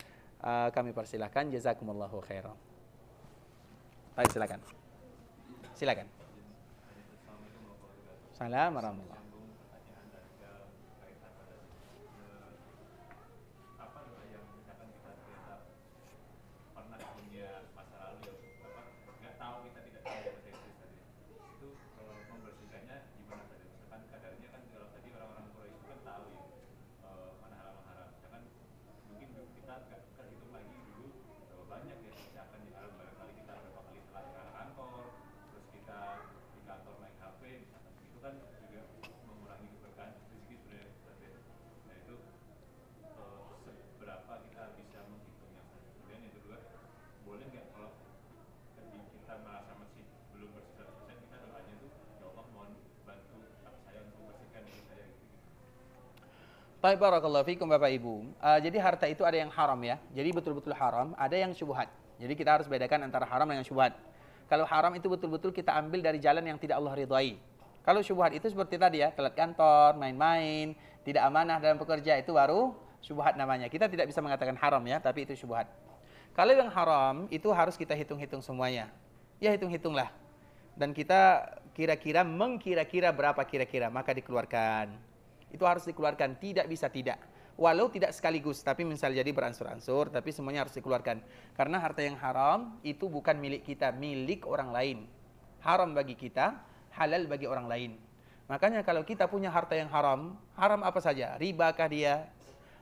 kami persilahkan. Jazakumullahu khairan. Baik, silakan. Silakan. Salam warahmatullahi. Baik, barakallahu fikum Bapak Ibu. Jadi harta itu ada yang haram ya. Jadi betul-betul haram, ada yang syubhat. Jadi kita harus bedakan antara haram dengan syubhat. Kalau haram itu betul-betul kita ambil dari jalan yang tidak Allah ridhai. Kalau syubhat itu seperti tadi ya, telat kantor, main-main, tidak amanah dalam bekerja, itu baru syubhat namanya. Kita tidak bisa mengatakan haram ya, tapi itu syubhat. Kalau yang haram itu harus kita hitung-hitung semuanya. Ya hitung-hitunglah. Dan kita mengkira-kira berapa kira-kira, maka dikeluarkan. Itu harus dikeluarkan, tidak bisa tidak. Walau tidak sekaligus, tapi misal jadi beransur-ansur, tapi semuanya harus dikeluarkan. Karena harta yang haram itu bukan milik kita, milik orang lain. Haram bagi kita, halal bagi orang lain. Makanya kalau kita punya harta yang haram, haram apa saja? Ribakah dia?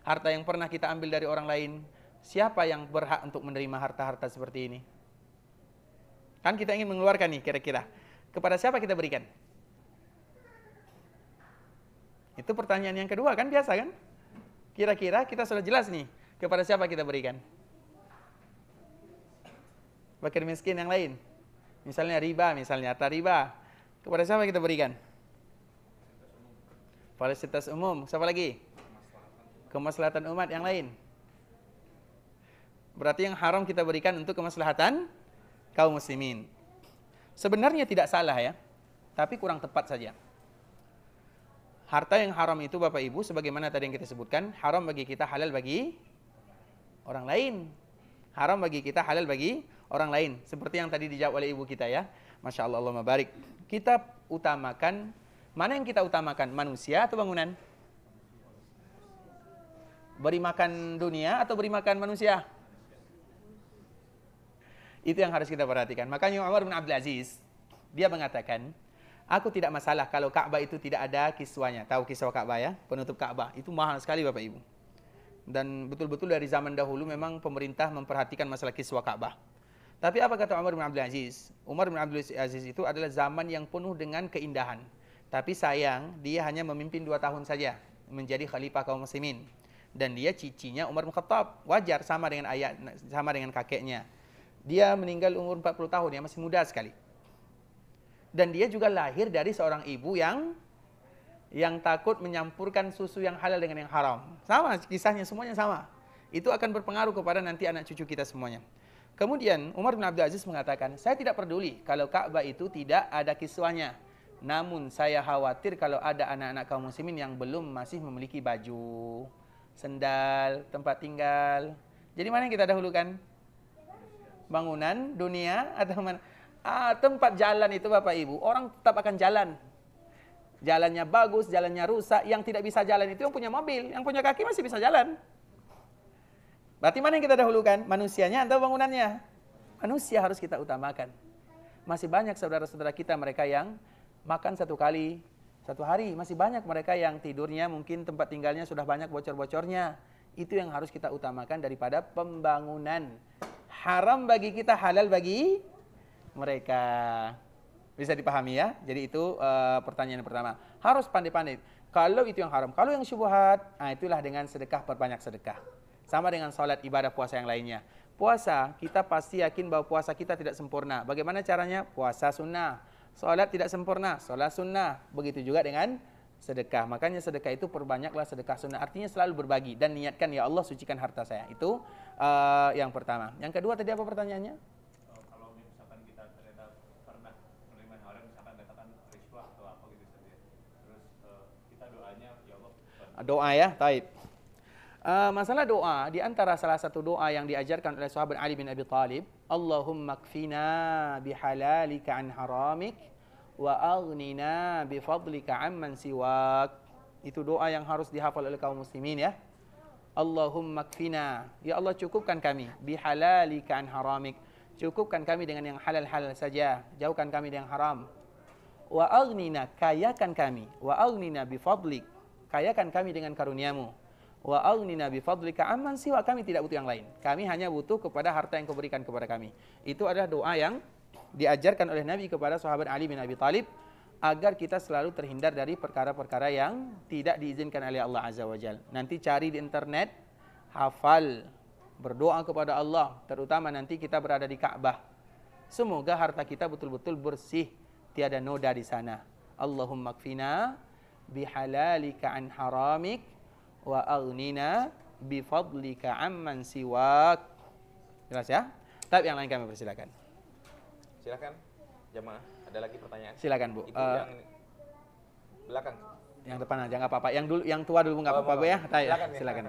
Harta yang pernah kita ambil dari orang lain? Siapa yang berhak untuk menerima harta-harta seperti ini? Kan kita ingin mengeluarkan nih kira-kira. Kepada siapa kita berikan? Itu pertanyaan yang kedua kan, biasa kan? Kira-kira kita sudah jelas nih, kepada siapa kita berikan? Fakir miskin yang lain. Misalnya riba, misalnya harta riba. Kepada siapa kita berikan? Fasilitas umum. Siapa lagi? Kemaslahatan umat yang lain. Berarti yang haram kita berikan untuk kemaslahatan kaum muslimin. Sebenarnya tidak salah ya, tapi kurang tepat saja. Harta yang haram itu Bapak Ibu, sebagaimana tadi yang kita sebutkan, haram bagi kita, halal bagi orang lain. Haram bagi kita, halal bagi orang lain. Seperti yang tadi dijawab oleh ibu kita ya. Masya Allah, Allahumma barik. Kita utamakan, mana yang kita utamakan? Manusia atau bangunan? Beri makan dunia atau beri makan manusia? Itu yang harus kita perhatikan. Makanya Umar bin Abdul Aziz, dia mengatakan, aku tidak masalah kalau Ka'bah itu tidak ada kiswanya. Tahu kiswah Ka'bah ya? Penutup Ka'bah. Itu mahal sekali Bapak Ibu. Dan betul-betul dari zaman dahulu memang pemerintah memperhatikan masalah kiswah Ka'bah. Tapi apa kata Umar bin Abdul Aziz? Umar bin Abdul Aziz itu adalah zaman yang penuh dengan keindahan. Tapi sayang, dia hanya memimpin 2 tahun saja menjadi khalifah kaum muslimin. Dan dia cicinya Umar bin Khattab. Wajar, sama dengan kakeknya. Dia meninggal umur 40 tahun, ya masih muda sekali. Dan dia juga lahir dari seorang ibu yang takut menyampurkan susu yang halal dengan yang haram. Sama kisahnya, semuanya sama. Itu akan berpengaruh kepada nanti anak cucu kita semuanya. Kemudian Umar bin Abdul Aziz mengatakan, saya tidak peduli kalau Ka'bah itu tidak ada kiswahnya. Namun saya khawatir kalau ada anak-anak kaum muslimin yang belum masih memiliki baju, sendal, tempat tinggal. Jadi mana yang kita dahulukan? Bangunan, dunia, atau mana? Tempat jalan itu Bapak Ibu, orang tetap akan jalan. Jalannya bagus, jalannya rusak. Yang tidak bisa jalan itu yang punya mobil. Yang punya kaki masih bisa jalan. Berarti mana yang kita dahulukan? Manusianya atau bangunannya? Manusia harus kita utamakan. Masih banyak saudara-saudara kita mereka yang makan satu kali satu hari. Masih banyak mereka yang tidurnya mungkin tempat tinggalnya sudah banyak bocor-bocornya. Itu yang harus kita utamakan daripada pembangunan. Haram bagi kita, halal bagi mereka. Bisa dipahami ya? Jadi itu pertanyaan pertama. Harus pandai-pandai. Kalau itu yang haram, kalau yang syubhat, itulah dengan sedekah, perbanyak sedekah. Sama dengan salat, ibadah, puasa yang lainnya. Puasa, kita pasti yakin bahwa puasa kita tidak sempurna. Bagaimana caranya? Puasa sunnah. Salat tidak sempurna, salat sunnah. Begitu juga dengan sedekah. Makanya sedekah itu perbanyaklah sedekah sunnah. Artinya selalu berbagi dan niatkan, ya Allah sucikan harta saya. Itu yang pertama. Yang kedua tadi apa pertanyaannya? Kalau misalkan kita ternyata pernah menerima hal misalkan katakan riswah atau apa gitu saja. Terus kita doanya ya Allah. Doa ya, taib. Masalah doa, di antara salah satu doa yang diajarkan oleh sahabat Ali bin Abi Thalib, Allahumma kfina bihalalika an haramik wa aghnina bifadlika amman siwak. Itu doa yang harus dihafal oleh kaum muslimin ya. Allahumma kfina, ya Allah cukupkan kami bihalalika an haramik. Cukupkan kami dengan yang halal-halal saja, jauhkan kami dari yang haram. Wa aghnina, kayakan kami, wa aghnina bifadlik, kayakan kami dengan karuniamu. Wa aghnina bifadlika amman siwa, kami tidak butuh yang lain. Kami hanya butuh kepada harta yang kau berikan kepada kami. Itu adalah doa yang diajarkan oleh Nabi kepada sahabat Ali bin Abi Thalib agar kita selalu terhindar dari perkara-perkara yang tidak diizinkan oleh Allah Azza wa Jalla. Nanti cari di internet, hafal, berdoa kepada Allah, terutama nanti kita berada di Ka'bah. Semoga harta kita betul-betul bersih, tiada noda di sana. Allahumma kfina bihalalika an haramik wa aghnina bifadlika amman siwak. Jelas ya? Tapi yang lain kami persilakan. Silakan jamaah, ada lagi pertanyaan? Silakan Bu. Itu yang belakang. Yang depan aja nggak apa-apa. Yang tua dulu nggak apa-apa Bu ya. Silakan. Silakan.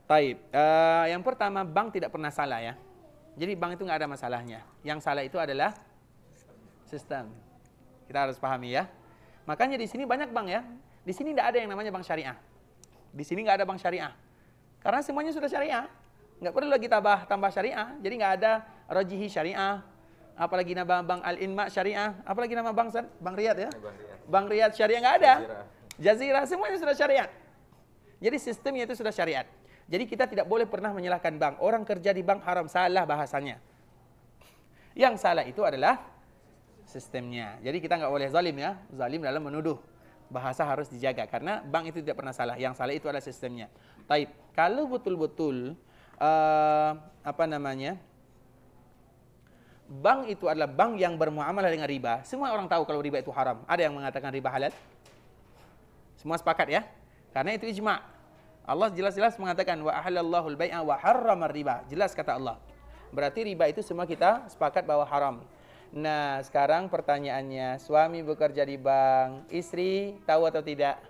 Taib. Yang pertama, bank tidak pernah salah ya. Jadi bank itu nggak ada masalahnya. Yang salah itu adalah sistem. Kita harus pahami ya. Makanya di sini banyak bank ya. Di sini tidak ada yang namanya bank syariah. Di sini nggak ada bank syariah. Karena semuanya sudah syariah. Nggak perlu lagi tambah syariah. Jadi nggak ada Rajihi syariah. Apalagi nama bank Al-Inma syariah. Apalagi nama bank Riyad ya. Bank Riyad syariah nggak ada. Jazirah semuanya sudah syariat. Jadi sistemnya itu sudah syariat. Jadi kita tidak boleh pernah menyalahkan bank. Orang kerja di bank haram, salah bahasanya. Yang salah itu adalah sistemnya. Jadi kita nggak boleh zalim ya. Zalim dalam menuduh. Bahasa harus dijaga. Karena bank itu tidak pernah salah. Yang salah itu adalah sistemnya. Taib. Kalau betul-betul bank itu adalah bank yang bermuamalah dengan riba. Semua orang tahu kalau riba itu haram. Ada yang mengatakan riba halal? Semua sepakat ya? Karena itu ijma'. Allah jelas-jelas mengatakan wa ahallallahu al-bai'a wa harrama riba. Jelas kata Allah. Berarti riba itu semua kita sepakat bahwa haram. Nah, sekarang pertanyaannya, suami bekerja di bank, istri tahu atau tidak?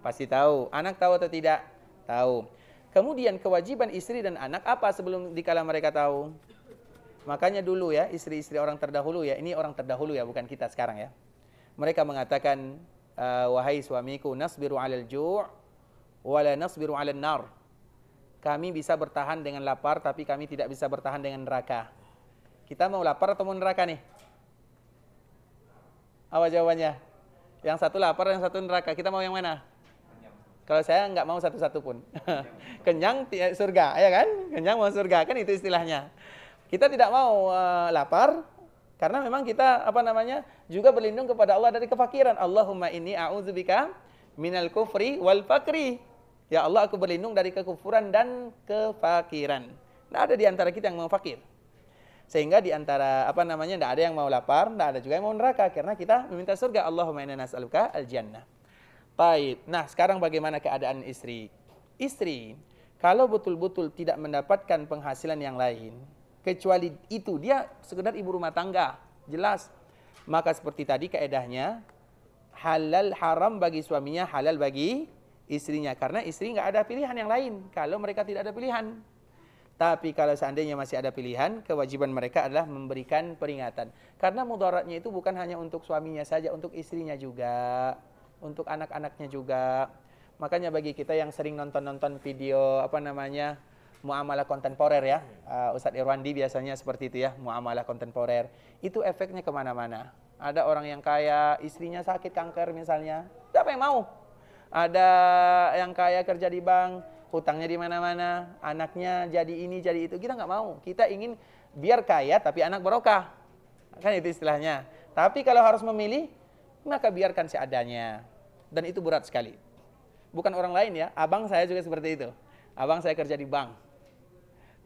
Pasti tahu. Anak tahu atau tidak? Tahu. Kemudian kewajiban istri dan anak apa sebelum dikala mereka tahu? Makanya dulu ya, istri-istri orang terdahulu ya, ini orang terdahulu ya, bukan kita sekarang ya. Mereka mengatakan, wahai suamiku, nasbiru 'alal ju' wala nasbiru 'alan nar. Kami bisa bertahan dengan lapar, tapi kami tidak bisa bertahan dengan neraka. Kita mau lapar atau mau neraka nih? Apa jawabannya? Yang satu lapar, yang satu neraka. Kita mau yang mana? Kalau saya nggak mau satu-satu pun. Kenyang surga, ya kan? Kenyang mau surga, kan itu istilahnya. Kita tidak mau lapar, Karena memang kita juga berlindung kepada Allah dari kefakiran. Allahumma inni a'udzubika minal kufri wal fakri. Ya Allah, aku berlindung dari kekufuran dan kefakiran. Tidak ada di antara kita yang mau fakir. Sehingga di antara tidak ada yang mau lapar, tidak ada juga yang mau neraka, karena kita meminta surga. Allahumma inna nas'aluka al-jannah. Baik. Nah, sekarang bagaimana keadaan istri? Istri kalau betul-betul tidak mendapatkan penghasilan yang lain, kecuali itu dia sekedar ibu rumah tangga, jelas. Maka seperti tadi kaedahnya, halal haram bagi suaminya, halal bagi istrinya. Karena istri nggak ada pilihan yang lain kalau mereka tidak ada pilihan. Tapi kalau seandainya masih ada pilihan, kewajiban mereka adalah memberikan peringatan. Karena mudaratnya itu bukan hanya untuk suaminya saja, untuk istrinya juga, untuk anak-anaknya juga. Makanya bagi kita yang sering nonton-nonton video muamalah kontemporer ya, Ustadz Irwandi biasanya seperti itu ya, muamalah kontemporer. Itu efeknya kemana-mana. Ada orang yang kaya, istrinya sakit kanker misalnya, siapa yang mau? Ada yang kaya kerja di bank, hutangnya di mana-mana, anaknya jadi ini, jadi itu. Kita nggak mau. Kita ingin biar kaya tapi anak barokah. Kan itu istilahnya. Tapi kalau harus memilih, maka biarkan seadanya. Dan itu berat sekali. Bukan orang lain ya, abang saya juga seperti itu. Abang saya kerja di bank.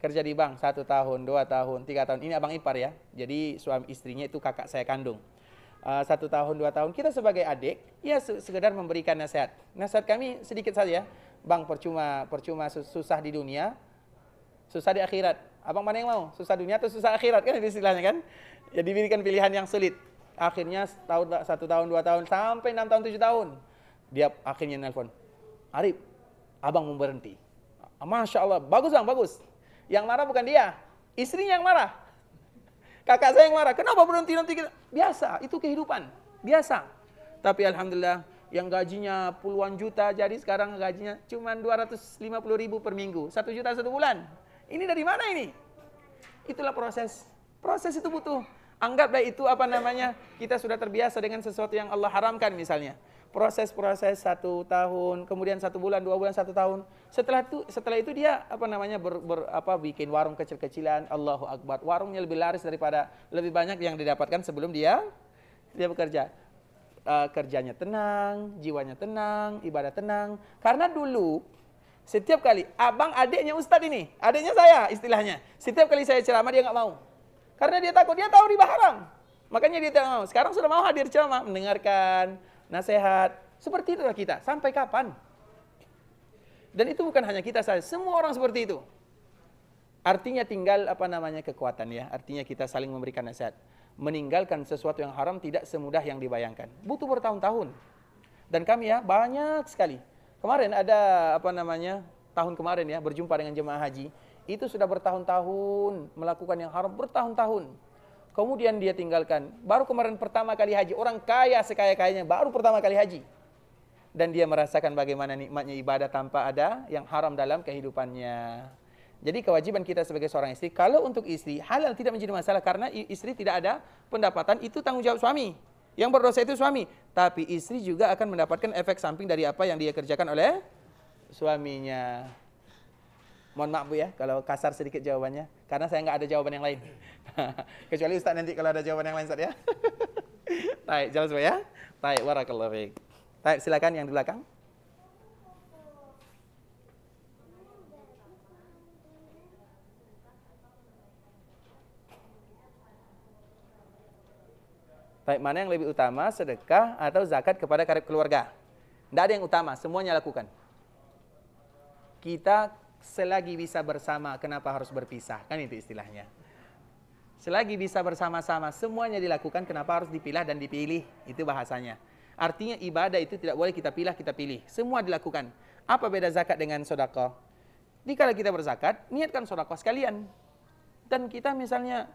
Kerja di bank 1 tahun, 2 tahun, 3 tahun. Ini abang ipar ya. Jadi suami istrinya itu kakak saya kandung. 1 tahun, 2 tahun. Kita sebagai adik, ya sekedar memberikan nasihat. Nasihat kami sedikit saja. Bang, percuma susah di dunia, susah di akhirat. Abang mana yang mau? Susah dunia atau susah akhirat? Kan itu istilahnya kan. Jadi diberikan pilihan yang sulit. Akhirnya 1 tahun, 2 tahun, sampai 6 tahun, 7 tahun. Dia akhirnya nelpon. Arif, abang mau berhenti. Masya Allah, bagus bang, bagus. Yang marah bukan dia, istrinya yang marah. Kakak saya yang marah, kenapa berhenti nanti kita? Biasa, itu kehidupan, biasa. Tapi alhamdulillah, yang gajinya puluhan juta, jadi sekarang gajinya cuma 250.000 per minggu, 1 juta 1 bulan. Ini dari mana ini? Itulah proses. Proses itu butuh. Anggaplah itu kita sudah terbiasa dengan sesuatu yang Allah haramkan misalnya. Proses-proses 1 tahun, kemudian 1 bulan, 2 bulan, 1 tahun. Setelah itu dia bikin warung kecil-kecilan. Allahu Akbar. Warungnya lebih laris daripada lebih banyak yang didapatkan sebelum dia bekerja. Kerjanya tenang, jiwanya tenang, ibadah tenang. Karena dulu setiap kali abang adiknya ustadz ini, adiknya saya istilahnya. Setiap kali saya ceramah dia nggak mau. Karena dia takut, dia tahu riba haram. Makanya dia tidak mau. Sekarang sudah mau hadir ceramah, mendengarkan nasihat. Seperti itulah kita. Sampai kapan? Dan itu bukan hanya kita saja. Semua orang seperti itu. Artinya tinggal kekuatan ya. Artinya kita saling memberikan nasihat. Meninggalkan sesuatu yang haram tidak semudah yang dibayangkan. Butuh bertahun-tahun. Dan kami ya banyak sekali. Kemarin ada tahun kemarin ya berjumpa dengan jemaah haji. Itu sudah bertahun-tahun melakukan yang haram, bertahun-tahun. Kemudian dia tinggalkan. Baru kemarin pertama kali haji. Orang kaya sekaya-kayanya baru pertama kali haji. Dan dia merasakan bagaimana nikmatnya ibadah tanpa ada yang haram dalam kehidupannya. Jadi kewajiban kita sebagai seorang istri, kalau untuk istri, halal tidak menjadi masalah. Karena istri tidak ada pendapatan, itu tanggung jawab suami. Yang berdosa itu suami. Tapi istri juga akan mendapatkan efek samping dari apa yang dia kerjakan oleh suaminya. Mohon maaf Bu ya, kalau kasar sedikit jawabannya. Karena saya nggak ada jawaban yang lain. Kecuali Ustaz nanti kalau ada jawaban yang lain Ustaz ya. Baik, jelas Bu ya. Baik, warakallahu fiik. Baik, silakan yang di belakang. Baik, mana yang lebih utama, sedekah atau zakat kepada karib keluarga? Tidak ada yang utama, semuanya lakukan. Kita selagi bisa bersama, kenapa harus berpisah? Kan itu istilahnya. Selagi bisa bersama-sama, semuanya dilakukan, kenapa harus dipilah dan dipilih? Itu bahasanya. Artinya ibadah itu tidak boleh kita pilah, kita pilih. Semua dilakukan. Apa beda zakat dengan sedekah? Dikala kita berzakat, niatkan sedekah sekalian. Dan kita misalnya,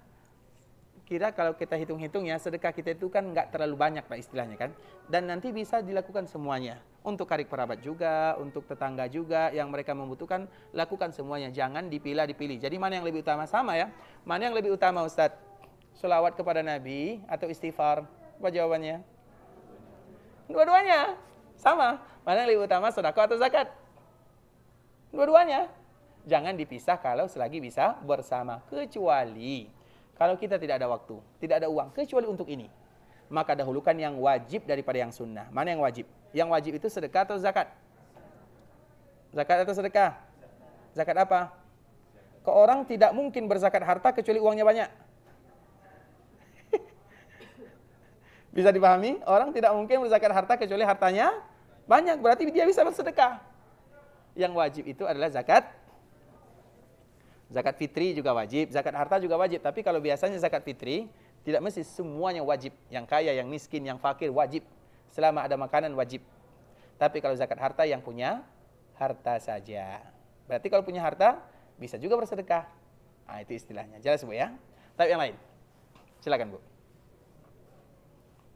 kalau kita hitung-hitung ya, sedekah kita itu kan nggak terlalu banyak Pak istilahnya kan. Dan nanti bisa dilakukan semuanya. Untuk karib kerabat juga, untuk tetangga juga, yang mereka membutuhkan, lakukan semuanya. Jangan dipilah, dipilih. Jadi mana yang lebih utama? Sama ya. Mana yang lebih utama Ustadz? Sholawat kepada Nabi atau istighfar? Apa jawabannya? Dua-duanya. Sama. Mana yang lebih utama, sedekah atau zakat? Dua-duanya. Jangan dipisah kalau selagi bisa bersama. Kecuali Kalau kita tidak ada waktu, tidak ada uang, kecuali untuk ini, maka dahulukan yang wajib daripada yang sunnah. Mana yang wajib? Yang wajib itu sedekah atau zakat? Zakat atau sedekah? Zakat apa? Ke orang tidak mungkin berzakat harta kecuali uangnya banyak. Bisa dipahami? Orang tidak mungkin berzakat harta kecuali hartanya banyak. Berarti dia bisa bersedekah. Yang wajib itu adalah zakat. Zakat fitri juga wajib, zakat harta juga wajib. Tapi kalau biasanya zakat fitri, tidak mesti semuanya wajib. Yang kaya, yang miskin, yang fakir wajib. Selama ada makanan wajib. Tapi kalau zakat harta yang punya harta saja. Berarti kalau punya harta, bisa juga bersedekah. Nah, itu istilahnya. Jelas Bu ya? Tapi yang lain. Silakan Bu.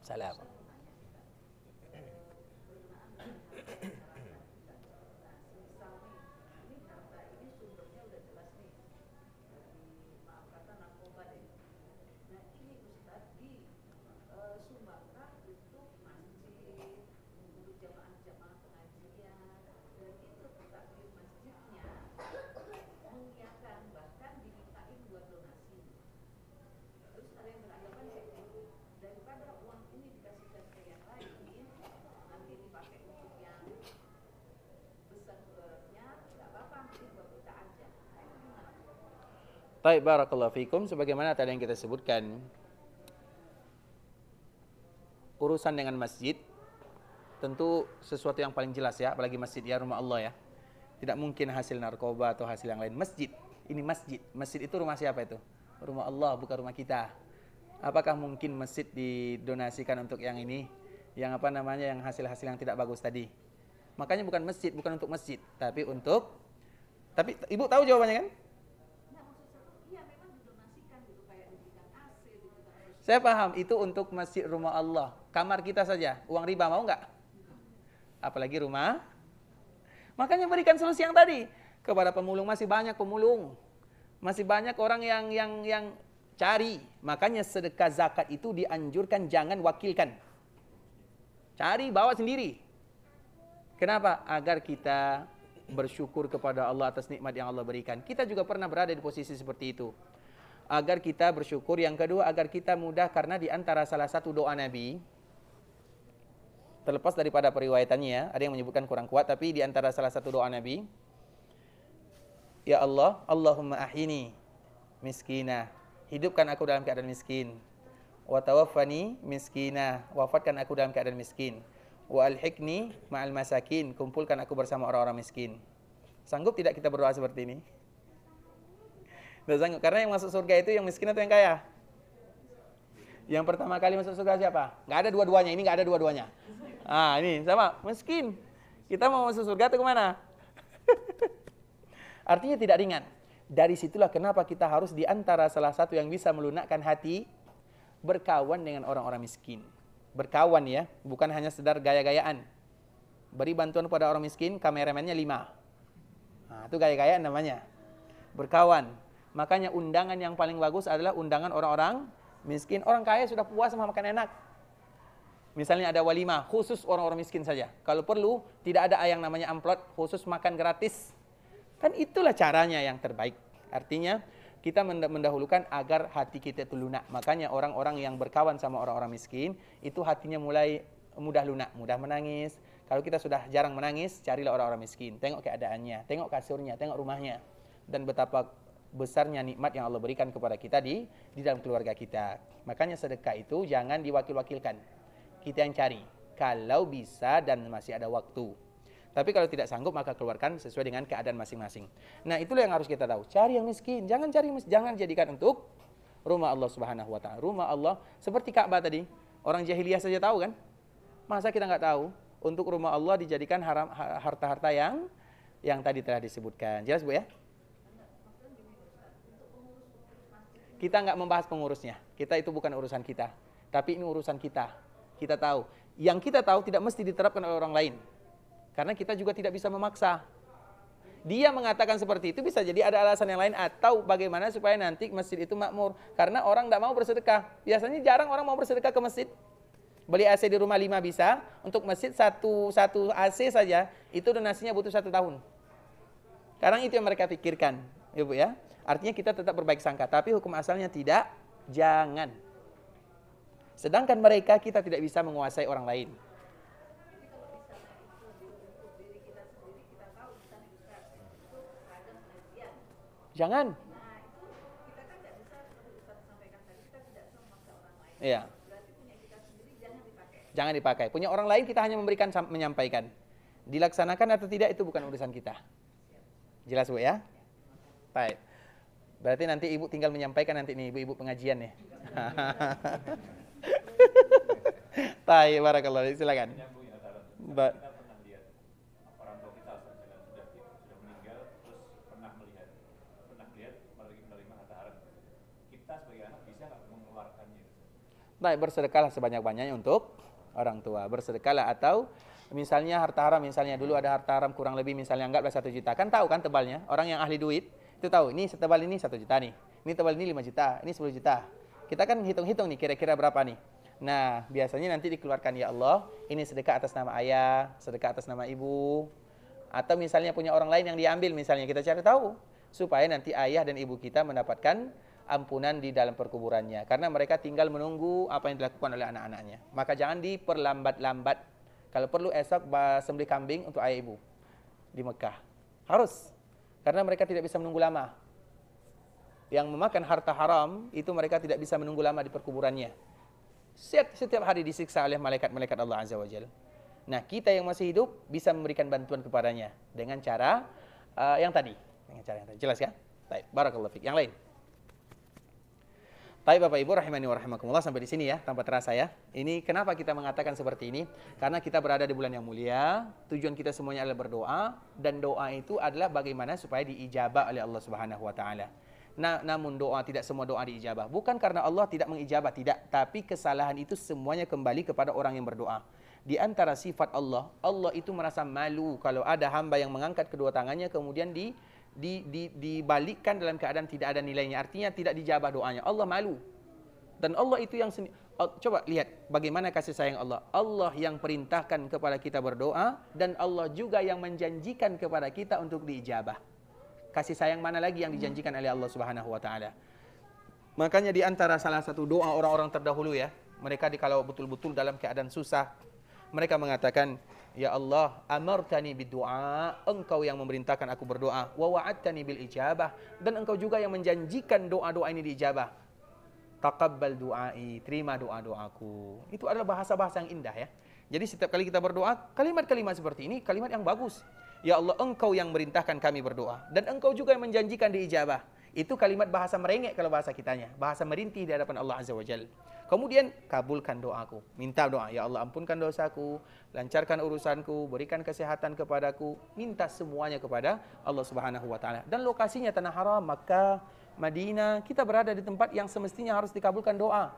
Salam. Baik, barakallahu fikum. Sebagaimana tadi yang kita sebutkan, urusan dengan masjid tentu sesuatu yang paling jelas ya, apalagi masjid ya, rumah Allah ya. Tidak mungkin hasil narkoba atau hasil yang lain. Masjid, ini masjid. Masjid itu rumah siapa itu? Rumah Allah, bukan rumah kita. Apakah mungkin masjid didonasikan untuk yang ini, yang apa namanya, yang hasil-hasil yang tidak bagus tadi? Makanya bukan masjid, bukan untuk masjid, tapi untuk. Tapi Ibu tahu jawabannya kan? Saya paham, itu untuk masjid rumah Allah. Kamar kita saja, uang riba mau nggak? Apalagi rumah. Makanya berikan solusi yang tadi. Kepada pemulung, masih banyak pemulung. Masih banyak orang yang cari. Makanya sedekah zakat itu dianjurkan jangan wakilkan. Cari, bawa sendiri. Kenapa? Agar kita bersyukur kepada Allah atas nikmat yang Allah berikan. Kita juga pernah berada di posisi seperti itu. Agar kita bersyukur. Yang kedua, agar kita mudah, karena di antara salah satu doa Nabi, terlepas daripada periwayatannya ya, ada yang menyebutkan kurang kuat, tapi di antara salah satu doa Nabi, ya Allah, Allahumma ahini miskina, hidupkan aku dalam keadaan miskin, wa tawaffani miskina, wafatkan aku dalam keadaan miskin, wa alhiqni ma'al masakin, kumpulkan aku bersama orang-orang miskin. Sanggup tidak kita berdoa seperti ini? Tidak sanggup, karena yang masuk surga itu yang miskin atau yang kaya? Yang pertama kali masuk surga siapa? Nggak ada dua-duanya, ini nggak ada dua-duanya. Ah, ini sama, miskin. Kita mau masuk surga atau kemana? Artinya tidak ringan. Dari situlah kenapa kita harus di antara salah satu yang bisa melunakkan hati, berkawan dengan orang-orang miskin. Berkawan ya, bukan hanya sedar gaya-gayaan. Beri bantuan pada orang miskin, kameramennya 5. Nah, itu gaya-gayaan namanya. Berkawan. Makanya undangan yang paling bagus adalah undangan orang-orang miskin. Orang kaya sudah puas sama makan enak. Misalnya ada walimah, khusus orang-orang miskin saja. Kalau perlu, tidak ada yang namanya amplop, khusus makan gratis. Kan itulah caranya yang terbaik. Artinya, kita mendahulukan agar hati kita itu lunak. Makanya orang-orang yang berkawan sama orang-orang miskin, itu hatinya mulai mudah lunak, mudah menangis. Kalau kita sudah jarang menangis, carilah orang-orang miskin. Tengok keadaannya, tengok kasurnya, tengok rumahnya. Dan betapa besarnya nikmat yang Allah berikan kepada kita di dalam keluarga kita. Makanya sedekah itu jangan diwakil-wakilkan. Kita yang cari. Kalau bisa dan masih ada waktu. Tapi kalau tidak sanggup, maka keluarkan sesuai dengan keadaan masing-masing. Nah, itulah yang harus kita tahu. Cari yang miskin. Jangan jadikan untuk rumah Allah Subhanahu wa taala. Rumah Allah seperti Ka'bah tadi. Orang jahiliyah saja tahu kan? Masa kita nggak tahu? Untuk rumah Allah dijadikan harta-harta yang tadi telah disebutkan. Jelas Bu ya? Kita nggak membahas pengurusnya. Kita itu bukan urusan kita. Tapi ini urusan kita. Kita tahu. Yang kita tahu tidak mesti diterapkan oleh orang lain. Karena kita juga tidak bisa memaksa. Dia mengatakan seperti itu bisa jadi ada alasan yang lain. Atau bagaimana supaya nanti masjid itu makmur. Karena orang tidak mau bersedekah. Biasanya jarang orang mau bersedekah ke masjid. Beli AC di rumah 5 bisa. Untuk masjid satu AC saja. Itu donasinya butuh 1 tahun. Sekarang itu yang mereka pikirkan. Ya Bu ya. Artinya kita tetap berbaik sangka. Tapi hukum asalnya tidak Jangan. Sedangkan mereka, kita tidak bisa menguasai orang lain. Jangan. Iya. Jangan dipakai. Punya orang lain kita hanya memberikan, menyampaikan. Dilaksanakan atau tidak itu bukan urusan kita. Jelas Bu ya? Baik. Berarti nanti Ibu tinggal menyampaikan nanti nih ibu-ibu pengajian nih. Baik, barakallah. Silakan. Kita pernah lihat orang tua kita sudah meninggal, terus pernah melihat menerima harta haram. Kita sebagai anak bisa nggak mengeluarkannya? Baik, bersedekahlah sebanyak-banyaknya untuk orang tua. Bersedekahlah atau misalnya harta haram, misalnya dulu ada harta haram kurang lebih misalnya anggaplah 1 juta. Kan tahu kan tebalnya? Orang yang ahli duit itu tahu, ini setebal ini 1 juta nih. Ini tebal ini 5 juta, ini 10 juta. Kita kan hitung-hitung nih kira-kira berapa nih. Nah, biasanya nanti dikeluarkan, ya Allah, ini sedekah atas nama ayah, sedekah atas nama ibu. Atau misalnya punya orang lain yang diambil, misalnya kita cari tahu. Supaya nanti ayah dan ibu kita mendapatkan ampunan di dalam perkuburannya. Karena mereka tinggal menunggu apa yang dilakukan oleh anak-anaknya. Maka jangan diperlambat-lambat. Kalau perlu esok sembelih kambing untuk ayah ibu di Mekah. Harus. Karena mereka tidak bisa menunggu lama. Yang memakan harta haram, itu mereka tidak bisa menunggu lama di perkuburannya. Setiap hari disiksa oleh malaikat-malaikat Allah Azza wa Jalla. Nah, kita yang masih hidup bisa memberikan bantuan kepadanya dengan cara yang tadi. Dengan cara yang tadi. Jelas ya? Baik, barakallahu fiik. Yang lain. Baik Bapak Ibu rahimani wa rahimakumullah, sampai di sini ya, tanpa terasa ya. Ini kenapa kita mengatakan seperti ini? Karena kita berada di bulan yang mulia, tujuan kita semuanya adalah berdoa, dan doa itu adalah bagaimana supaya diijabah oleh Allah Subhanahu wa taala. Namun doa, tidak semua doa diijabah. Bukan karena Allah tidak mengijabah, tidak. Tapi kesalahan itu semuanya kembali kepada orang yang berdoa. Di antara sifat Allah, Allah itu merasa malu kalau ada hamba yang mengangkat kedua tangannya kemudian dibalikkan dalam keadaan tidak ada nilainya. Artinya tidak dijabah doanya. Allah malu. Dan Allah itu yang coba lihat bagaimana kasih sayang Allah. Allah yang perintahkan kepada kita berdoa, dan Allah juga yang menjanjikan kepada kita untuk diijabah. Kasih sayang mana lagi yang dijanjikan oleh Allah Subhanahu wa taala? Makanya di antara salah satu doa orang-orang terdahulu ya, mereka kalau betul-betul dalam keadaan susah, mereka mengatakan, ya Allah, amartani bid-du'a, engkau yang memerintahkan aku berdoa, wa wa'adtani bil ijabah, dan engkau juga yang menjanjikan doa-doa ini diijabah. Taqabbal du'ai, terima doa-doaku. Itu adalah bahasa-bahasa yang indah ya. Jadi setiap kali kita berdoa, kalimat-kalimat seperti ini kalimat yang bagus. Ya Allah, engkau yang merintahkan kami berdoa, dan engkau juga yang menjanjikan diijabah. Itu kalimat bahasa merengek kalau bahasa kitanya, bahasa merintih di hadapan Allah Azza wa Jalla. Kemudian kabulkan doaku, minta doa, ya Allah ampunkan dosaku, lancarkan urusanku, berikan kesehatan kepadaku, minta semuanya kepada Allah Subhanahu wa taala. Dan lokasinya tanah haram, Makkah, Madinah, kita berada di tempat yang semestinya harus dikabulkan doa.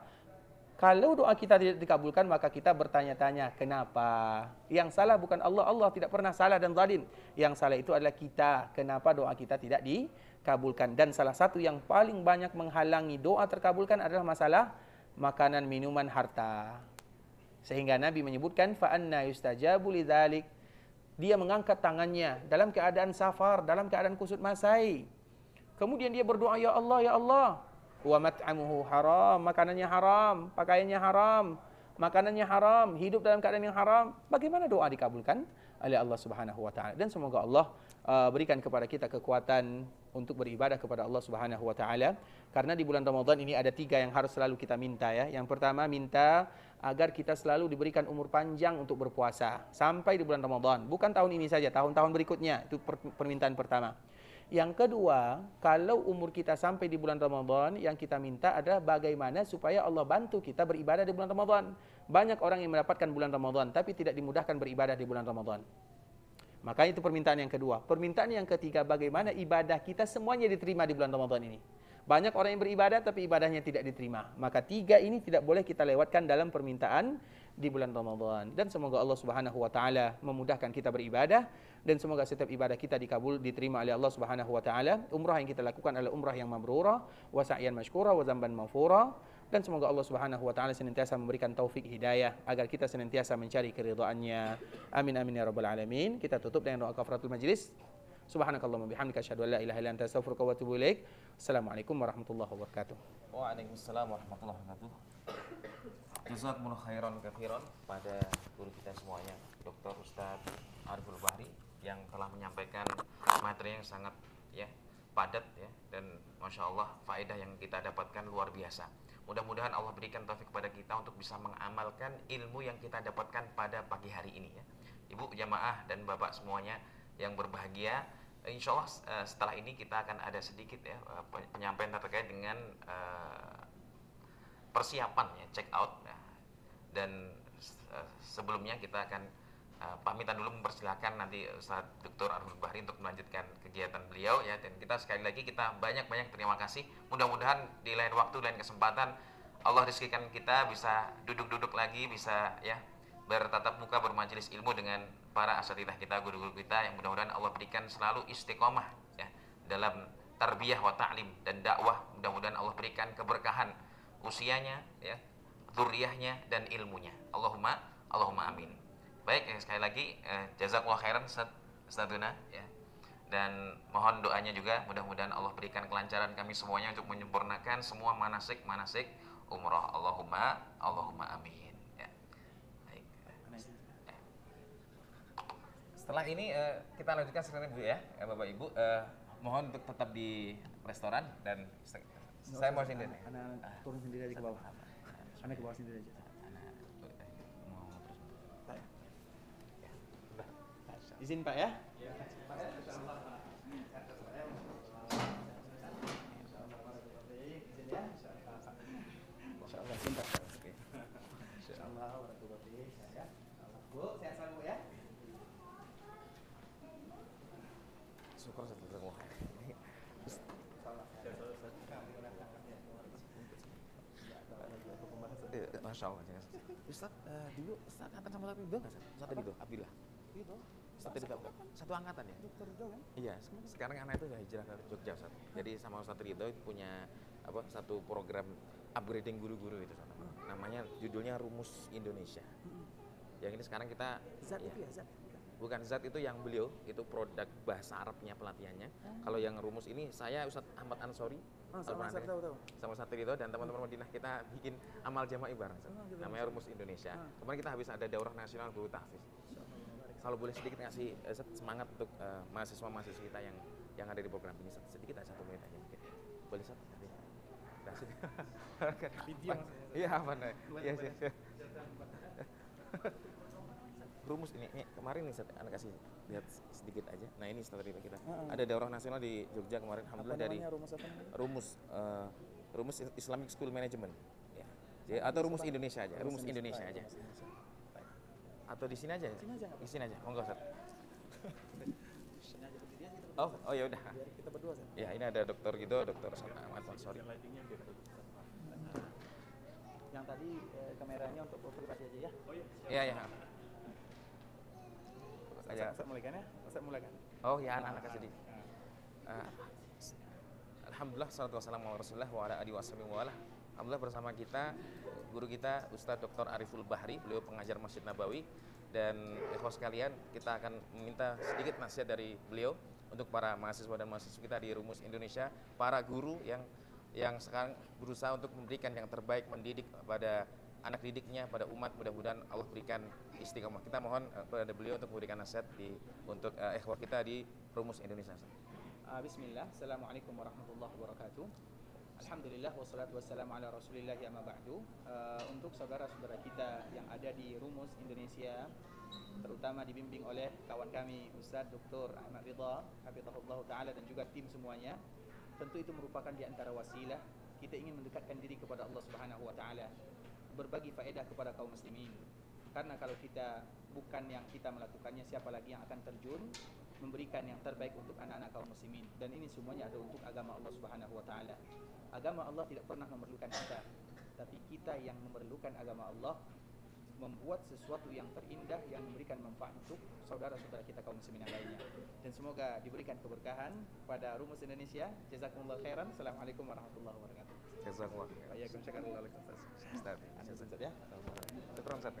Kalau doa kita tidak dikabulkan, maka kita bertanya-tanya, kenapa? Yang salah bukan Allah, Allah tidak pernah salah dan zalim. Yang salah itu adalah kita, kenapa doa kita tidak dikabulkan. Dan salah satu yang paling banyak menghalangi doa terkabulkan adalah masalah makanan, minuman, harta. Sehingga Nabi menyebutkan, فَأَنَّا يُسْتَجَابُ لِذَلِكَ. Dia mengangkat tangannya dalam keadaan safar, dalam keadaan kusut masai. Kemudian dia berdoa, ya Allah, ya Allah. Wa mat'amuhu haram, makanannya haram, pakaiannya haram, makanannya haram, hidup dalam keadaan yang haram. Bagaimana doa dikabulkan oleh Allah Subhanahu wa taala? Dan semoga Allah berikan kepada kita kekuatan untuk beribadah kepada Allah Subhanahu wa taala. Karena di bulan Ramadan ini ada 3 yang harus selalu kita minta ya. Yang pertama, minta agar kita selalu diberikan umur panjang untuk berpuasa sampai di bulan Ramadan. Bukan tahun ini saja, tahun-tahun berikutnya. Itu permintaan pertama. Yang kedua, kalau umur kita sampai di bulan Ramadan, yang kita minta adalah bagaimana supaya Allah bantu kita beribadah di bulan Ramadan. Banyak orang yang mendapatkan bulan Ramadan, tapi tidak dimudahkan beribadah di bulan Ramadan. Maka itu permintaan yang kedua. Permintaan yang ketiga, bagaimana ibadah kita semuanya diterima di bulan Ramadan ini. Banyak orang yang beribadah, tapi ibadahnya tidak diterima. Maka 3 ini tidak boleh kita lewatkan dalam permintaan di bulan Ramadan. Dan semoga Allah Subhanahu wa taala memudahkan kita beribadah, dan semoga setiap ibadah kita diterima oleh Allah Subhanahu wa taala. Umrah yang kita lakukan adalah umrah yang mabrurah, wa sa'yan mashkura, wa zamban maghfura. Dan semoga Allah Subhanahu wa taala senantiasa memberikan taufik hidayah agar kita senantiasa mencari keridhaannya. Amin amin ya rabbal alamin. Kita tutup dengan doa kafaratul majlis. Subhanakallahumma bihamdika asyhadu an la ilaha illa anta astaghfiruka wa atubu ilaik. Assalamualaikum warahmatullahi wabarakatuh. Waalaikumsalam warahmatullahi wabarakatuh. Jazakumullah khairan katsiran pada guru kita semuanya, Dr. Ustadz Ariful Bahri, yang telah menyampaikan materi yang sangat ya padat ya, dan masya Allah faedah yang kita dapatkan luar biasa. Mudah-mudahan Allah berikan taufik kepada kita untuk bisa mengamalkan ilmu yang kita dapatkan pada pagi hari ini ya. Ibu jamaah dan bapak semuanya yang berbahagia, insya Allah setelah ini kita akan ada sedikit ya penyampaian terkait dengan persiapan ya check out ya. Dan sebelumnya kita akan pamitan dulu, mempersilahkan nanti Ustaz Dr. Ariful Bahri untuk melanjutkan kegiatan beliau ya. Dan kita sekali lagi kita banyak-banyak terima kasih. Mudah-mudahan di lain waktu, lain kesempatan Allah rezekikan kita bisa duduk-duduk lagi, bisa ya bertatap muka bermajelis ilmu dengan para asatidzah kita, guru-guru kita, yang mudah-mudahan Allah berikan selalu istiqomah ya dalam tarbiyah wa ta'lim dan dakwah. Mudah-mudahan Allah berikan keberkahan usianya ya, dzurriyyahnya dan ilmunya. Allahumma amin. Baik, sekali lagi jazakallahu khairan Ustadzuna ya. Dan mohon doanya juga, mudah-mudahan Allah berikan kelancaran kami semuanya untuk menyempurnakan semua manasik umrah. Allahumma amin ya. Baik. Setelah ini kita lanjutkan sekarang Bu ya, Bapak Ibu, mohon untuk tetap di restoran dan saya mau sini. Anak turun sendiri aja ke bawah. Anak ke bawah sendiri aja. Izin Pak ya? Insyaallah izin Pak. Insyaallah warahmatullahi wabarakatuh. Bu, sehat selalu Bu ya. Syukur jazakallahu khair. Masya Allah. Ustaz, dulu Ustaz angkatan sama Ridho nggak Ustaz? Ustaz Ridho, Abdillah. Ridho. Ustaz Ridho, satu angkatan ya? Dokter Ridho kan? Iya, sekarang anak itu udah hijrah ke Jogja Ustaz. Jadi sama Ustaz Ridho itu punya satu program upgrading guru-guru itu Ustaz. Namanya judulnya Rumus Indonesia. Yang ini sekarang kita Zat itu ya, Zat. Bukan Zat itu yang beliau, itu produk bahasa Arabnya pelatihannya. Kalau yang Rumus ini saya Ustadz Ahmad Ansori, sama Ustadz Ridho dan teman-teman Madinah, kita bikin amal jama'i bareng. Namanya Rumus Indonesia. Kemarin kita habis ada daurah nasional guru tahfiz. Kalau boleh sedikit ngasih semangat untuk mahasiswa-mahasiswa kita yang ada di program ini, sedikit aja, 1 menit aja mungkin. Boleh Ustaz? Video. Iya, mana? Iya, iya. Rumus ini kemarin nih anak kasih lihat sedikit aja. Nah ini strategi kita. Ada daurah nasional di Jogja kemarin, alhamdulillah dari rumus Islamic School Management. Ya. Jadi, atau rumus Indonesia aja, rumus Indonesia aja. Atau di sini aja. Di sini aja. Monggo Ustaz. Oh ya udah. Kita berdua Zat. Ya ini ada dokter gitu, Dokter Ahmad Ansori. Yang tadi kameranya untuk foto pribadi aja ya. Oh iya. Iya. Ustaz mulaikan ya? Ustaz mulaikan. Oh ya, anak-anak kasih. Alhamdulillah, salatu wassalamu ala Rasulillah wa ala alihi washabihi wa ala. Alhamdulillah bersama kita guru kita Ustadz Dr. Ariful Bahri, beliau pengajar Masjid Nabawi. Dan ikhwas sekalian, kita akan meminta sedikit nasihat dari beliau untuk para mahasiswa dan mahasiswa kita di Rumus Indonesia, para guru yang sekarang berusaha untuk memberikan yang terbaik, mendidik pada anak didiknya, pada umat. Mudah-mudahan Allah berikan istiqomah. Kita mohon kepada beliau untuk memberikan nasihat untuk ikhwah kita di Rumus Indonesia. Bismillah, Assalamualaikum warahmatullahi wabarakatuh. Alhamdulillah, wassalatu wassalamu ala rasulillah amma ba'du. Untuk saudara-saudara kita yang ada di Rumus Indonesia, terutama dibimbing oleh kawan kami Ustadz Dr. Ahmad Ridha, hafizahullah ta'ala, dan juga tim semuanya, tentu itu merupakan di antara wasilah kita ingin mendekatkan diri kepada Allah Subhanahu wa ta'ala, berbagi faedah kepada kaum muslimin. Karena kalau kita bukan yang kita melakukannya, siapa lagi yang akan terjun memberikan yang terbaik untuk anak-anak kaum muslimin. Dan ini semuanya ada untuk agama Allah Subhanahu wa ta'ala. Agama Allah tidak pernah memerlukan kita, tapi kita yang memerlukan agama Allah, membuat sesuatu yang terindah yang memberikan manfaat untuk saudara-saudara kita kaum muslimin yang lainnya. Dan semoga diberikan keberkahan pada Rumus Indonesia. Jazakumullah khairan. Assalamualaikum warahmatullahi wabarakatuh. Jazakumullah. Waalaikumsalam. Ustaz ya. Syukran Ustaz.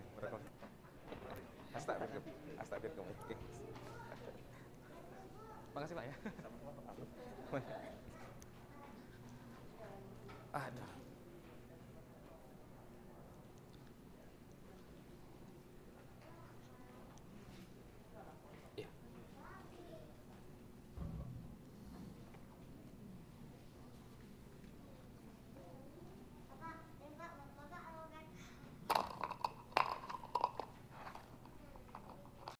Astagfirullah. Makasih Pak ya.